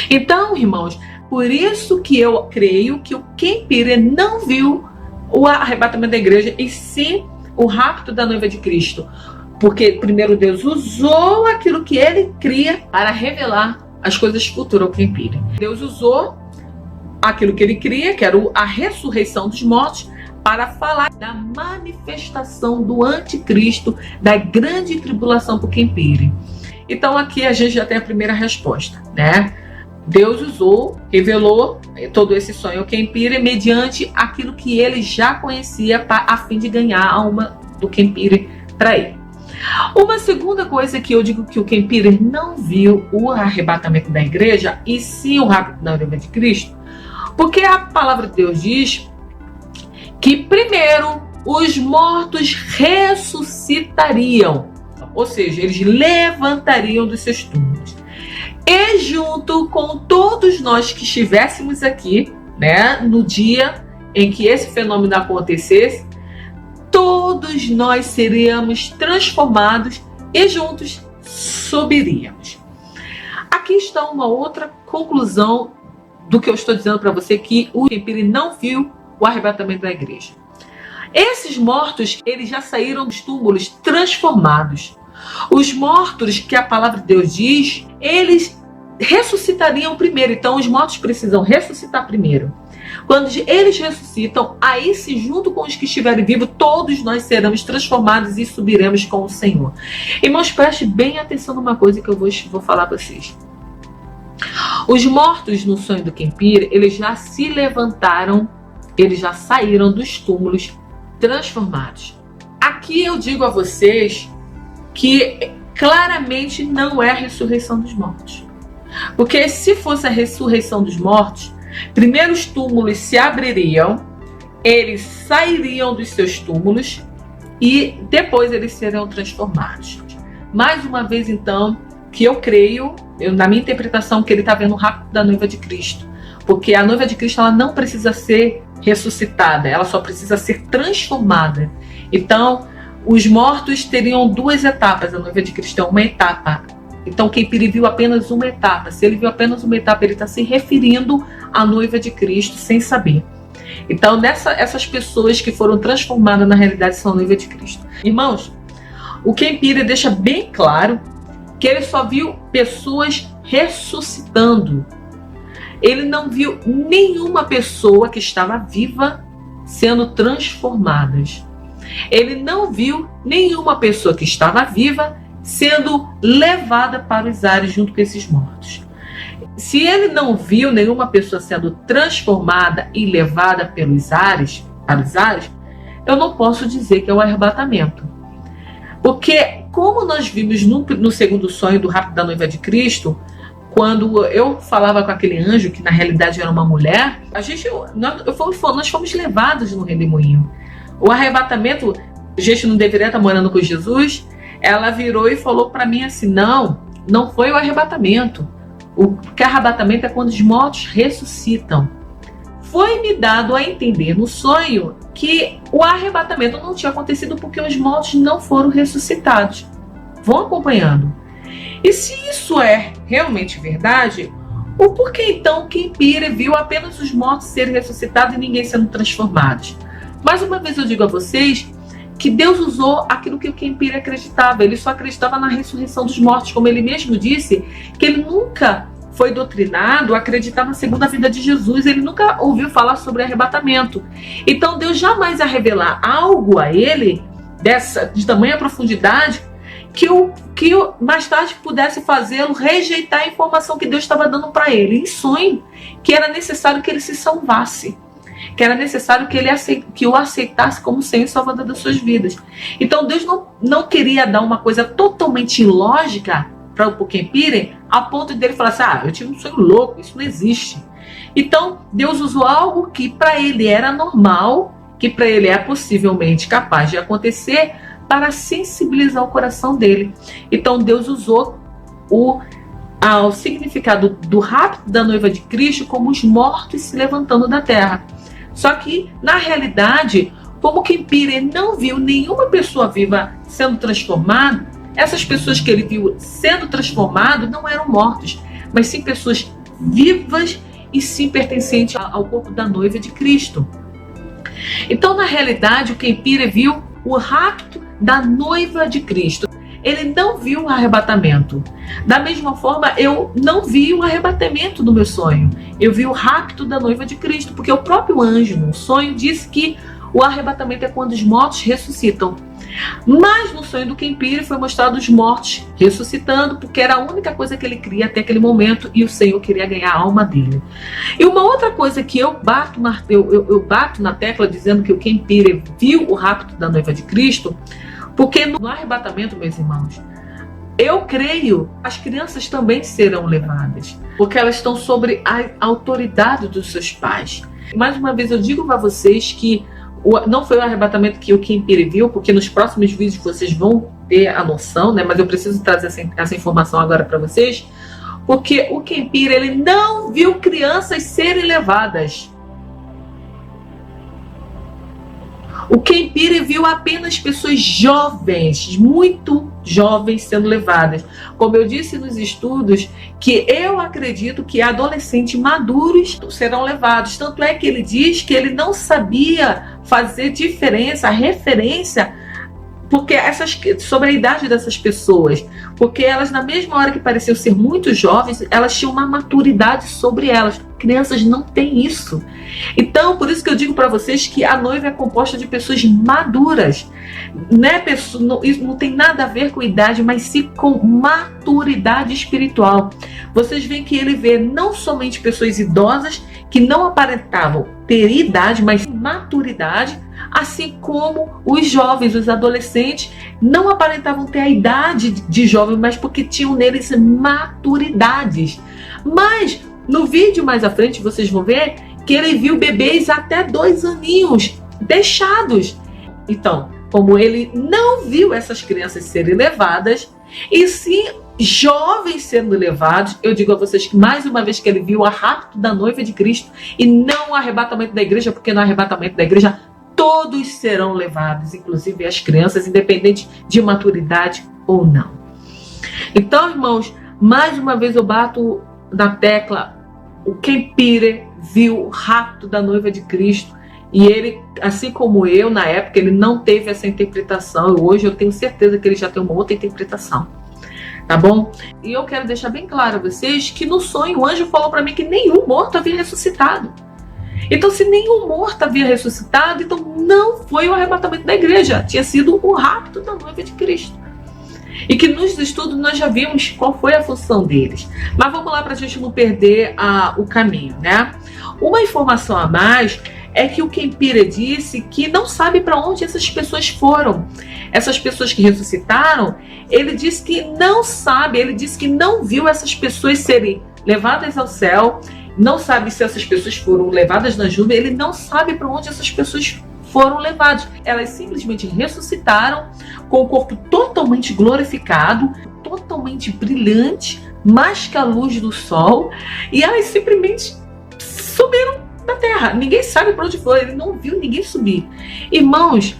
Então, irmãos, por isso que eu creio que o Ken Pire não viu o arrebatamento da igreja, e sim o rapto da noiva de Cristo. Porque primeiro Deus usou aquilo que ele cria para revelar as coisas futuras ao Ken Pire. Deus usou aquilo que ele cria, que era a ressurreição dos mortos, para falar da manifestação do anticristo, da grande tribulação para o Ken Pire. Então aqui a gente já tem a primeira resposta, né? Deus usou, revelou todo esse sonho ao Ken Pire mediante aquilo que ele já conhecia, a fim de ganhar a alma do Ken Pire para ele. Uma segunda coisa que eu digo que o Ken Pire não viu o arrebatamento da igreja, e sim o rapto da noiva de Cristo, porque a palavra de Deus diz que primeiro os mortos ressuscitariam, ou seja, eles levantariam dos seus túmulos. E junto com todos nós que estivéssemos aqui, né, no dia em que esse fenômeno acontecesse, todos nós seríamos transformados e juntos subiríamos. Aqui está uma outra conclusão do que eu estou dizendo para você, que o Ken Pire não viu o arrebatamento da igreja. Esses mortos, eles já saíram dos túmulos transformados. Os mortos, que a palavra de Deus diz, eles ressuscitariam primeiro. Então os mortos precisam ressuscitar primeiro. Quando eles ressuscitam, aí se junto com os que estiverem vivos, todos nós seremos transformados e subiremos com o Senhor. Irmãos, preste bem atenção numa coisa que eu vou falar para vocês. Os mortos no sonho do Ken Pire, eles já se levantaram, eles já saíram dos túmulos transformados. Aqui eu digo a vocês que claramente não é a ressurreição dos mortos. Porque se fosse a ressurreição dos mortos, primeiro os túmulos se abririam, eles sairiam dos seus túmulos e depois eles seriam transformados. Mais uma vez, então, que eu creio, na minha interpretação, que ele está vendo o rapto da noiva de Cristo. Porque a noiva de Cristo, ela não precisa ser ressuscitada, ela só precisa ser transformada. Então, os mortos teriam duas etapas, a noiva de Cristo é uma etapa. Então, Ken Pire viu apenas uma etapa. Se ele viu apenas uma etapa, ele está se referindo à noiva de Cristo sem saber. Então, essas pessoas que foram transformadas na realidade são a noiva de Cristo. Irmãos, o Ken Pire deixa bem claro que ele só viu pessoas ressuscitando. Ele não viu nenhuma pessoa que estava viva sendo transformadas. Ele não viu nenhuma pessoa que estava viva sendo levada para os ares junto com esses mortos. Se ele não viu nenhuma pessoa sendo transformada e levada pelos ares, para os ares, eu não posso dizer que é o arrebatamento. Porque, como nós vimos no segundo sonho do rapto da noiva de Cristo, quando eu falava com aquele anjo, que na realidade era uma mulher, nós fomos levados no redemoinho. O arrebatamento, a gente não deveria estar morando com Jesus. Ela virou e falou para mim assim, não foi o arrebatamento. O que arrebatamento é quando os mortos ressuscitam. Foi-me dado a entender no sonho que o arrebatamento não tinha acontecido porque os mortos não foram ressuscitados. Vão acompanhando. E se isso é realmente verdade, o porquê então Ken Pire viu apenas os mortos serem ressuscitados e ninguém sendo transformados? Mais uma vez eu digo a vocês que Deus usou aquilo que o Ken Pire acreditava. Ele só acreditava na ressurreição dos mortos, como ele mesmo disse, que ele nunca foi doutrinado a acreditar na segunda vinda de Jesus. Ele nunca ouviu falar sobre arrebatamento. Então Deus jamais ia revelar algo a ele de tamanha profundidade que mais tarde pudesse fazê-lo rejeitar a informação que Deus estava dando para ele em sonho, que era necessário que ele se salvasse, que era necessário que o aceitasse como Senhor e Salvador das suas vidas. Então Deus não queria dar uma coisa totalmente ilógica para o Ken Pire, a ponto dele falar assim, eu tive um sonho louco, isso não existe. Então Deus usou algo que para ele era normal, que para ele é possivelmente capaz de acontecer, para sensibilizar o coração dele. Então Deus usou o significado do rapto da noiva de Cristo como os mortos se levantando da terra. Só que, na realidade, como Ken Pire não viu nenhuma pessoa viva sendo transformada, essas pessoas que ele viu sendo transformadas não eram mortos, mas sim pessoas vivas e sim pertencentes ao corpo da noiva de Cristo. Então, na realidade, o Ken Pire viu o rapto da noiva de Cristo. Ele não viu o arrebatamento. Da mesma forma, eu não vi o arrebatamento do meu sonho. Eu vi o rapto da noiva de Cristo, porque o próprio anjo, no sonho, disse que o arrebatamento é quando os mortos ressuscitam. Mas no sonho do Ken Pire foi mostrado os mortos ressuscitando, porque era a única coisa que ele queria até aquele momento, e o Senhor queria ganhar a alma dele. E uma outra coisa que eu bato na tecla dizendo que o Ken Pire viu o rapto da noiva de Cristo, porque no arrebatamento, meus irmãos, eu creio as crianças também serão levadas, porque elas estão sobre a autoridade dos seus pais. Mais uma vez eu digo para vocês que não foi o arrebatamento que o Ken Pire viu, porque nos próximos vídeos vocês vão ter a noção, né? Mas eu preciso trazer essa informação agora para vocês, porque o Ken Pire, ele não viu crianças serem levadas. O Ken Pire viu apenas pessoas jovens, muito jovens, sendo levadas. Como eu disse nos estudos, que eu acredito que adolescentes maduros serão levados. Tanto é que ele diz que ele não sabia fazer diferença, referência, porque sobre a idade dessas pessoas, porque elas, na mesma hora que pareciam ser muito jovens, elas tinham uma maturidade sobre elas. Crianças não têm isso. Então, por isso que eu digo para vocês que a noiva é composta de pessoas maduras. Isso não tem nada a ver com idade, mas sim com maturidade espiritual. Vocês veem que ele vê não somente pessoas idosas que não aparentavam ter idade, mas maturidade, assim como os jovens, os adolescentes, não aparentavam ter a idade de jovem, mas porque tinham neles maturidades. Mas no vídeo mais à frente vocês vão ver que ele viu bebês até 2 aninhos deixados. Então, como ele não viu essas crianças serem levadas, e sim jovens sendo levados, eu digo a vocês que mais uma vez que ele viu o rapto da noiva de Cristo e não o arrebatamento da igreja, porque no arrebatamento da igreja todos serão levados, inclusive as crianças, independente de maturidade ou não. Então, irmãos, mais uma vez eu bato na tecla, o Ken Pire viu o rapto da noiva de Cristo, e ele, assim como eu, na época, ele não teve essa interpretação, e hoje eu tenho certeza que ele já tem uma outra interpretação. Tá bom? E eu quero deixar bem claro a vocês que no sonho o anjo falou para mim que nenhum morto havia ressuscitado. Então, se nenhum morto havia ressuscitado, então não foi o arrebatamento da igreja, tinha sido o rapto da noiva de Cristo. E que nos estudos nós já vimos qual foi a função deles. Mas vamos lá para a gente não perder o caminho, né? Uma informação a mais é que o Ken Pire disse que não sabe para onde essas pessoas foram. Essas pessoas que ressuscitaram, ele disse que não sabe, ele disse que não viu essas pessoas serem levadas ao céu, não sabe se essas pessoas foram levadas na nuvem, ele não sabe para onde essas pessoas foram levadas. Elas simplesmente ressuscitaram com o corpo totalmente glorificado, totalmente brilhante, mais que a luz do sol, e elas simplesmente subiram da terra. Ninguém sabe para onde foi, ele não viu ninguém subir. Irmãos,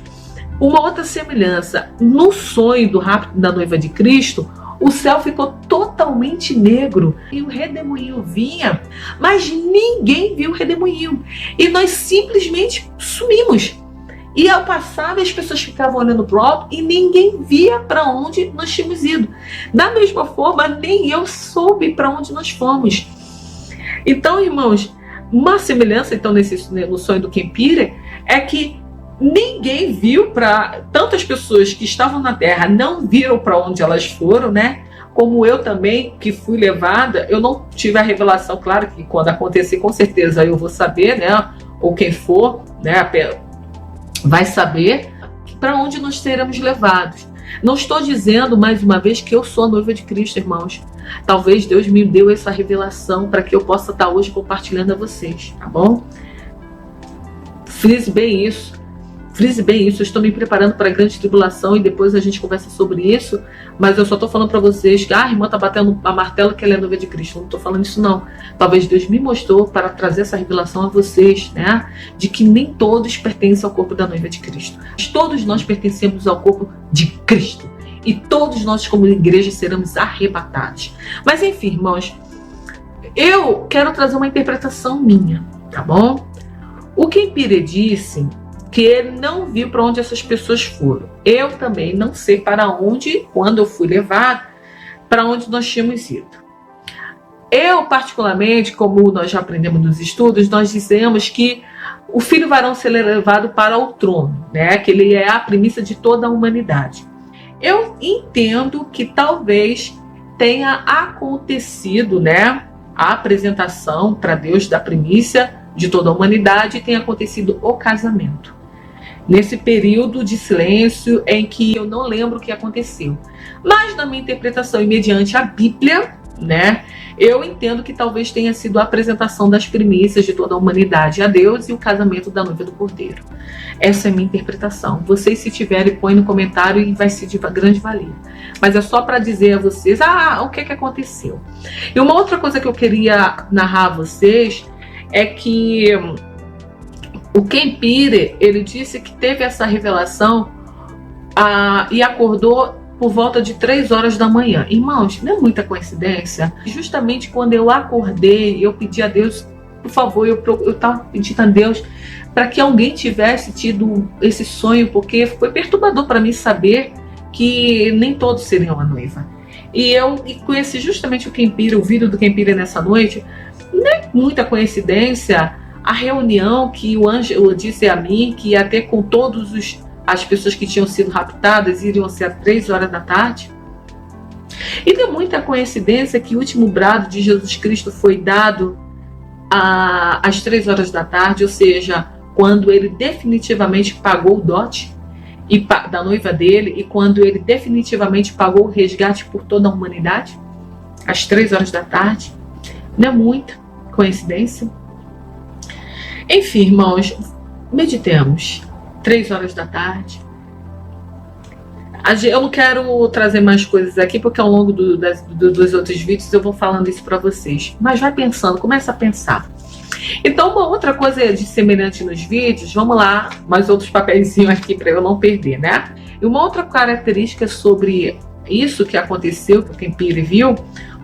uma outra semelhança, no sonho do rapto da noiva de Cristo, o céu ficou totalmente negro e o redemoinho vinha, mas ninguém viu o redemoinho. E nós simplesmente sumimos. E eu passava e as pessoas ficavam olhando para o alto e ninguém via para onde nós tínhamos ido. Da mesma forma, nem eu soube para onde nós fomos. Então, irmãos, uma semelhança então no sonho do Kempire é que ninguém viu tantas pessoas que estavam na Terra não viram para onde elas foram, né? Como eu também, que fui levada, eu não tive a revelação, claro que quando acontecer, com certeza eu vou saber, né? Ou quem for, né? Vai saber para onde nós seremos levados. Não estou dizendo, mais uma vez, que eu sou a noiva de Cristo, irmãos. Talvez Deus me deu essa revelação para que eu possa estar hoje compartilhando a vocês, tá bom? Frise bem isso. Frise bem isso, eu estou me preparando para a grande tribulação e depois a gente conversa sobre isso, mas eu só estou falando para vocês que a irmã está batendo a martelo que ela é noiva de Cristo. Não estou falando isso não. Talvez Deus me mostrou para trazer essa revelação a vocês, né? De que nem todos pertencem ao corpo da noiva de Cristo. Todos nós pertencemos ao corpo de Cristo. E todos nós como igreja seremos arrebatados. Mas enfim, irmãos, eu quero trazer uma interpretação minha, tá bom? O Kempire disse que ele não viu para onde essas pessoas foram. Eu também não sei para onde, quando eu fui levado, para onde nós tínhamos ido. Eu, particularmente, como nós já aprendemos nos estudos, nós dizemos que o filho varão será levado para o trono, né? Que ele é a primícia de toda a humanidade. Eu entendo que talvez tenha acontecido, né, a apresentação para Deus da primícia de toda a humanidade e tenha acontecido o casamento. Nesse período de silêncio em que eu não lembro o que aconteceu. Mas na minha interpretação e mediante a Bíblia, né, eu entendo que talvez tenha sido a apresentação das primícias de toda a humanidade a Deus e o casamento da noiva do Cordeiro. Essa é a minha interpretação. Vocês, se tiverem, põem no comentário e vai ser de grande valia. Mas é só para dizer a vocês, o que aconteceu. E uma outra coisa que eu queria narrar a vocês é que o Kempire, ele disse que teve essa revelação e acordou por volta de 3 horas da manhã. Irmãos, não é muita coincidência? Justamente quando eu acordei, eu pedi a Deus, por favor, eu estava pedindo a Deus para que alguém tivesse tido esse sonho, porque foi perturbador para mim saber que nem todos seriam a noiva. E eu conheci justamente o Kempire, o vídeo do Kempire nessa noite. Não é muita coincidência a reunião que o anjo disse a mim que ia ter com todas as pessoas que tinham sido raptadas, iriam ser às 3 horas da tarde. E não é muita coincidência que o último brado de Jesus Cristo foi dado às 3 horas da tarde, ou seja, quando ele definitivamente pagou o dote da noiva dele e quando ele definitivamente pagou o resgate por toda a humanidade, às 3 horas da tarde. Não é muita coincidência. Enfim, irmãos, meditemos. 3 horas da tarde. Eu não quero trazer mais coisas aqui, porque ao longo dos outros vídeos eu vou falando isso para vocês. Mas vai pensando, começa a pensar. Então, uma outra coisa de semelhante nos vídeos, vamos lá, mais outros papeizinhos aqui para eu não perder, né? E uma outra característica sobre isso que aconteceu, que o Kempire viu,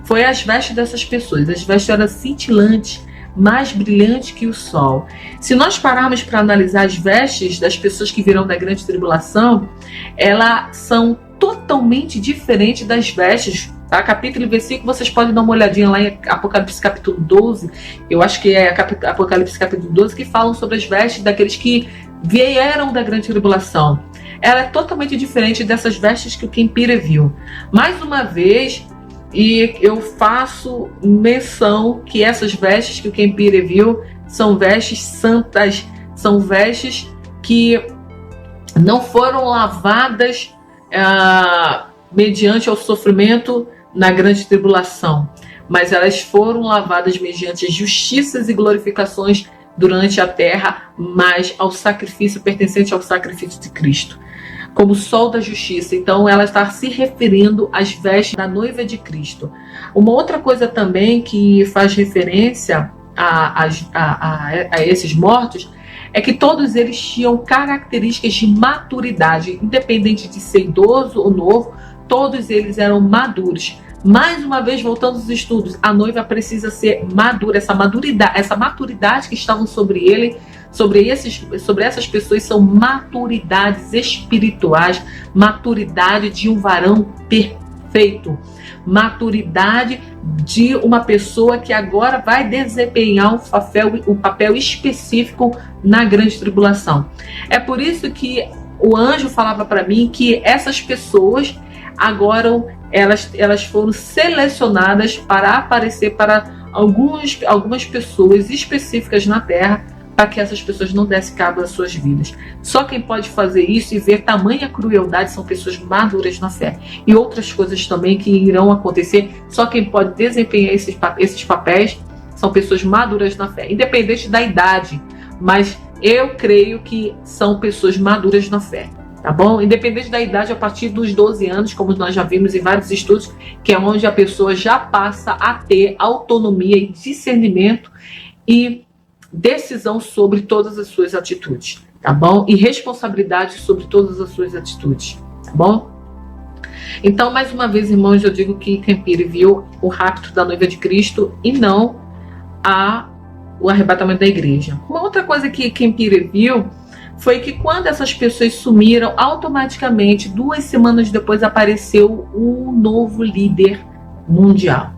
foi as vestes dessas pessoas. As vestes eram cintilantes, mais brilhante que o sol. Se nós pararmos para analisar as vestes das pessoas que virão da grande tribulação, elas são totalmente diferentes das vestes, tá? Capítulo e versículo, vocês podem dar uma olhadinha lá em Apocalipse capítulo 12, eu acho que é Apocalipse capítulo 12, que falam sobre as vestes daqueles que vieram da grande tribulação. Ela é totalmente diferente dessas vestes que o Kempire viu. Mais uma vez, e eu faço menção que essas vestes que o Kempire viu são vestes santas, são vestes que não foram lavadas mediante o sofrimento na grande tribulação, mas elas foram lavadas mediante justiças e glorificações durante a terra, mas ao sacrifício pertencente ao sacrifício de Cristo, como sol da justiça. Então ela está se referindo às vestes da noiva de Cristo. Uma outra coisa também que faz referência a esses mortos é que todos eles tinham características de maturidade, independente de ser idoso ou novo, todos eles eram maduros. Mais uma vez, voltando aos estudos, a noiva precisa ser madura, essa maturidade que estavam sobre ele sobre essas pessoas são maturidades espirituais, maturidade de um varão perfeito, maturidade de uma pessoa que agora vai desempenhar um papel específico na grande tribulação. É por isso que o anjo falava para mim que essas pessoas agora elas foram selecionadas para aparecer para algumas pessoas específicas na Terra, para que essas pessoas não dessem cabo às suas vidas. Só quem pode fazer isso e ver tamanha crueldade são pessoas maduras na fé. E outras coisas também que irão acontecer, só quem pode desempenhar esses papéis são pessoas maduras na fé, independente da idade. Mas eu creio que são pessoas maduras na fé, tá bom? Independente da idade, a partir dos 12 anos, como nós já vimos em vários estudos, que é onde a pessoa já passa a ter autonomia e discernimento e decisão sobre todas as suas atitudes, tá bom? E responsabilidade sobre todas as suas atitudes, tá bom? Então, mais uma vez, irmãos, eu digo que Kempire viu o rapto da noiva de Cristo e não o arrebatamento da igreja. Uma outra coisa que Kempire viu foi que quando essas pessoas sumiram, automaticamente, 2 semanas depois, apareceu um novo líder mundial.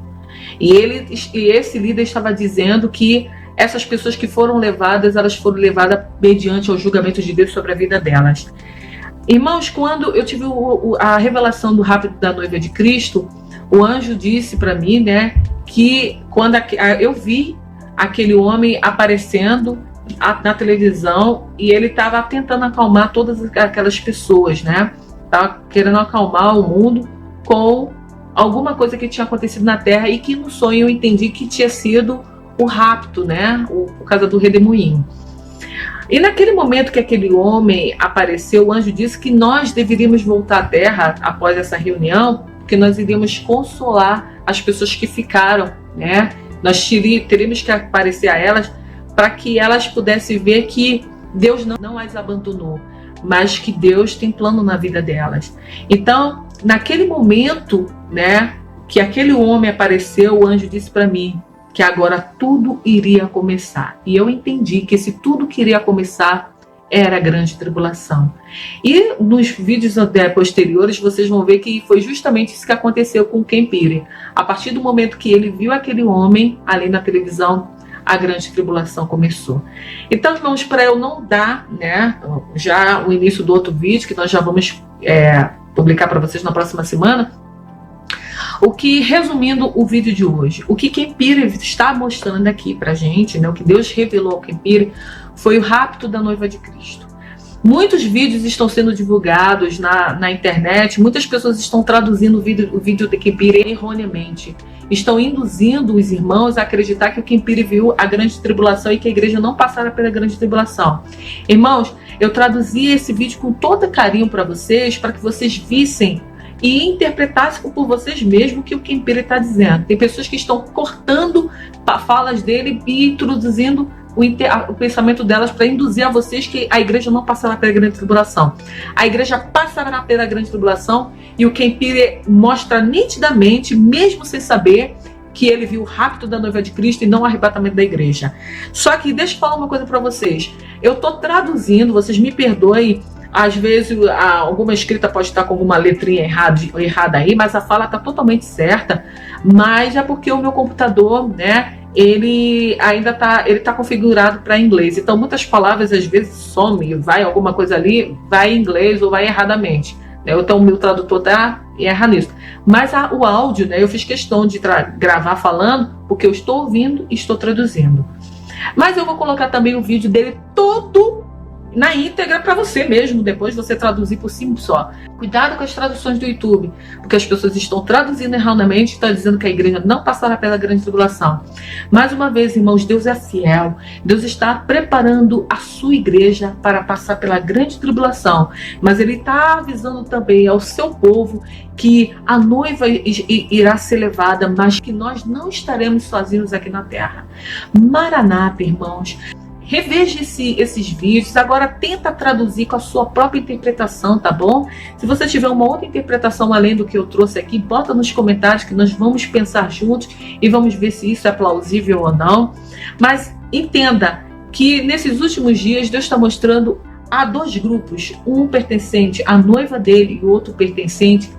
E esse líder estava dizendo que essas pessoas que foram levadas, elas foram levadas mediante ao julgamento de Deus sobre a vida delas. Irmãos, quando eu tive a revelação do rapto da noiva de Cristo, o anjo disse para mim, né, que quando eu vi aquele homem aparecendo na televisão e ele estava tentando acalmar todas aquelas pessoas, né? Estava querendo acalmar o mundo com alguma coisa que tinha acontecido na Terra e que no sonho eu entendi que tinha sido o rapto, né? Por causa do redemoinho. E naquele momento que aquele homem apareceu, o anjo disse que nós deveríamos voltar à Terra após essa reunião, porque nós iríamos consolar as pessoas que ficaram, né? Nós teríamos que aparecer a elas para que elas pudessem ver que Deus não as abandonou, mas que Deus tem plano na vida delas. Então, naquele momento, né, que aquele homem apareceu, o anjo disse para mim que agora tudo iria começar. E eu entendi que esse tudo que iria começar era a grande tribulação. E nos vídeos posteriores vocês vão ver que foi justamente isso que aconteceu com Kempire. A partir do momento que ele viu aquele homem ali na televisão, a grande tribulação começou. Então, irmãos, para eu não dar, né, já o início do outro vídeo, que nós já vamos publicar para vocês na próxima semana, resumindo o vídeo de hoje, o que Kempire está mostrando aqui pra gente, né, o que Deus revelou ao Kempire, foi o rapto da noiva de Cristo. Muitos vídeos estão sendo divulgados na internet, muitas pessoas estão traduzindo o vídeo de Kempire erroneamente. Estão induzindo os irmãos a acreditar que o Kempire viu a grande tribulação e que a igreja não passará pela grande tribulação. Irmãos, eu traduzi esse vídeo com todo carinho para vocês, para que vocês vissem e interpretassem por vocês mesmos o que o Kempire está dizendo. Tem pessoas que estão cortando falas dele e introduzindo o pensamento delas para induzir a vocês que a igreja não passará pela grande tribulação. A igreja passará pela grande tribulação e o Kempire mostra nitidamente, mesmo sem saber, que ele viu o rapto da noiva de Cristo e não o arrebatamento da igreja. Só que deixa eu falar uma coisa para vocês. Eu estou traduzindo, vocês me perdoem, às vezes alguma escrita pode estar com alguma letrinha errada aí, mas a fala está totalmente certa, mas é porque o meu computador, né, ele ainda está configurado para inglês. Então muitas palavras às vezes some, vai alguma coisa ali, vai em inglês ou vai erradamente. Então o meu tradutor erra nisso. Mas o áudio, né, eu fiz questão de gravar falando, porque eu estou ouvindo e estou traduzindo. Mas eu vou colocar também o vídeo dele todo na íntegra para você mesmo, depois você traduzir por cima só. Cuidado com as traduções do YouTube, porque as pessoas estão traduzindo erradamente, estão dizendo que a igreja não passará pela grande tribulação. Mais uma vez, irmãos, Deus é fiel. Deus está preparando a sua igreja para passar pela grande tribulação, mas Ele está avisando também ao seu povo que a noiva irá ser levada, mas que nós não estaremos sozinhos aqui na terra. Maranata, irmãos. Reveja esses vídeos, agora tenta traduzir com a sua própria interpretação, tá bom? Se você tiver uma outra interpretação além do que eu trouxe aqui, bota nos comentários que nós vamos pensar juntos e vamos ver se isso é plausível ou não. Mas entenda que nesses últimos dias Deus está mostrando a dois grupos, um pertencente à noiva dele e o outro pertencente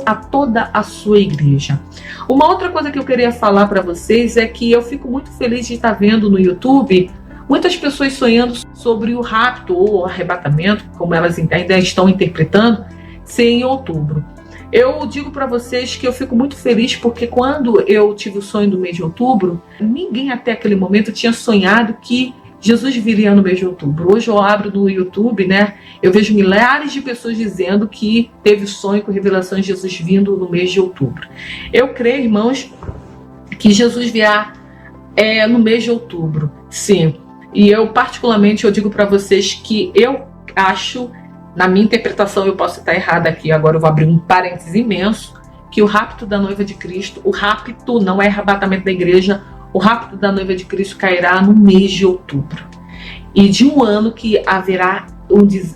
a toda a sua igreja. Uma outra coisa que eu queria falar para vocês é que eu fico muito feliz de estar vendo no YouTube muitas pessoas sonhando sobre o rapto ou o arrebatamento, como elas ainda estão interpretando, ser em outubro. Eu digo para vocês que eu fico muito feliz porque quando eu tive o sonho do mês de outubro, ninguém até aquele momento tinha sonhado que Jesus viria no mês de outubro. Hoje eu abro no YouTube, né? Eu vejo milhares de pessoas dizendo que teve sonho com revelação de Jesus vindo no mês de outubro. Eu creio, irmãos, que Jesus virá no mês de outubro, sim. E eu particularmente, eu digo para vocês que eu acho, na minha interpretação, eu posso estar errada aqui, agora eu vou abrir um parênteses imenso, que o rapto da noiva de Cristo, o rapto não é arrebatamento da igreja, o rapto da noiva de Cristo cairá no mês de outubro. E de um ano que haverá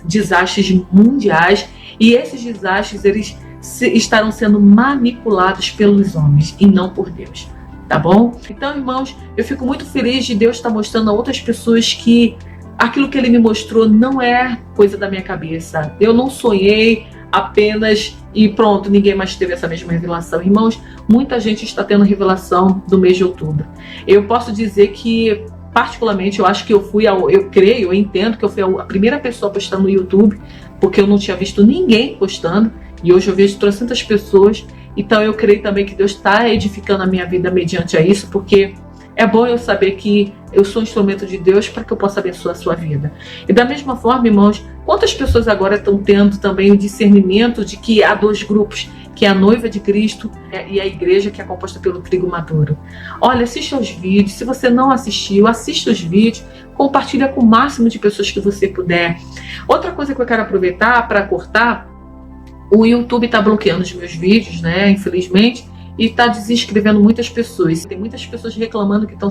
desastres mundiais, e esses desastres eles estarão sendo manipulados pelos homens e não por Deus. Tá bom? Então, irmãos, eu fico muito feliz de Deus estar mostrando a outras pessoas que aquilo que Ele me mostrou não é coisa da minha cabeça. Eu não sonhei apenas e pronto, ninguém mais teve essa mesma revelação. Irmãos, muita gente está tendo revelação do mês de outubro. Eu posso dizer que, particularmente, eu acho que eu entendo que eu fui a primeira pessoa a postar no YouTube, porque eu não tinha visto ninguém postando, e hoje eu vejo 300 pessoas. Então eu creio também que Deus está edificando a minha vida mediante a isso, porque é bom eu saber que eu sou um instrumento de Deus para que eu possa abençoar a sua vida. E da mesma forma, irmãos, quantas pessoas agora estão tendo também o discernimento de que há dois grupos, que é a noiva de Cristo e a igreja, que é composta pelo trigo maduro. Olha, assista aos vídeos. Se você não assistiu, assista os vídeos, compartilha com o máximo de pessoas que você puder. Outra coisa que eu quero aproveitar para cortar, o YouTube está bloqueando os meus vídeos, né? Infelizmente, e está desinscrevendo muitas pessoas. Tem muitas pessoas reclamando que estão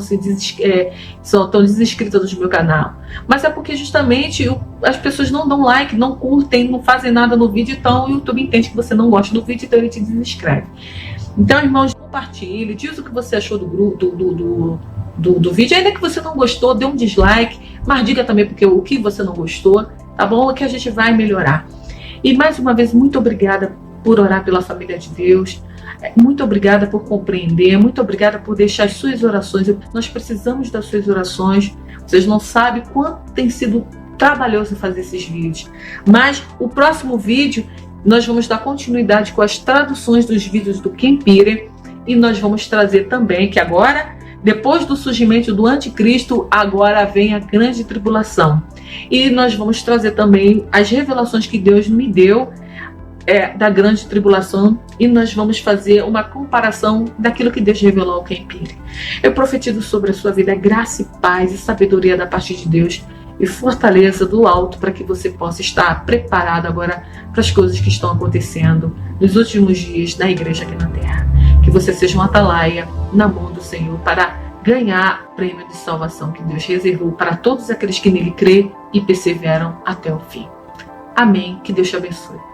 desinscritas do meu canal. Mas é porque justamente as pessoas não dão like, não curtem, não fazem nada no vídeo, então o YouTube entende que você não gosta do vídeo, então ele te desinscreve. Então, irmãos, compartilhe, diz o que você achou do vídeo. Ainda que você não gostou, dê um dislike, mas diga também porque o que você não gostou, tá bom? Que a gente vai melhorar. E mais uma vez, muito obrigada por orar pela família de Deus. Muito obrigada por compreender. Muito obrigada por deixar as suas orações. Nós precisamos das suas orações. Vocês não sabem quanto tem sido trabalhoso fazer esses vídeos. Mas o próximo vídeo, nós vamos dar continuidade com as traduções dos vídeos do Ken Peter. E nós vamos trazer também que agora, depois do surgimento do anticristo, agora vem a grande tribulação. E nós vamos trazer também as revelações que Deus me deu da grande tribulação, e nós vamos fazer uma comparação daquilo que Deus revelou ao Ken Peter. Eu profetizo sobre a sua vida graça e paz e sabedoria da parte de Deus e fortaleza do alto para que você possa estar preparado agora para as coisas que estão acontecendo nos últimos dias na igreja aqui na terra. Que você seja um atalaia na mão do Senhor para ganhar o prêmio de salvação que Deus reservou para todos aqueles que nele crêem e perseveram até o fim. Amém. Que Deus te abençoe.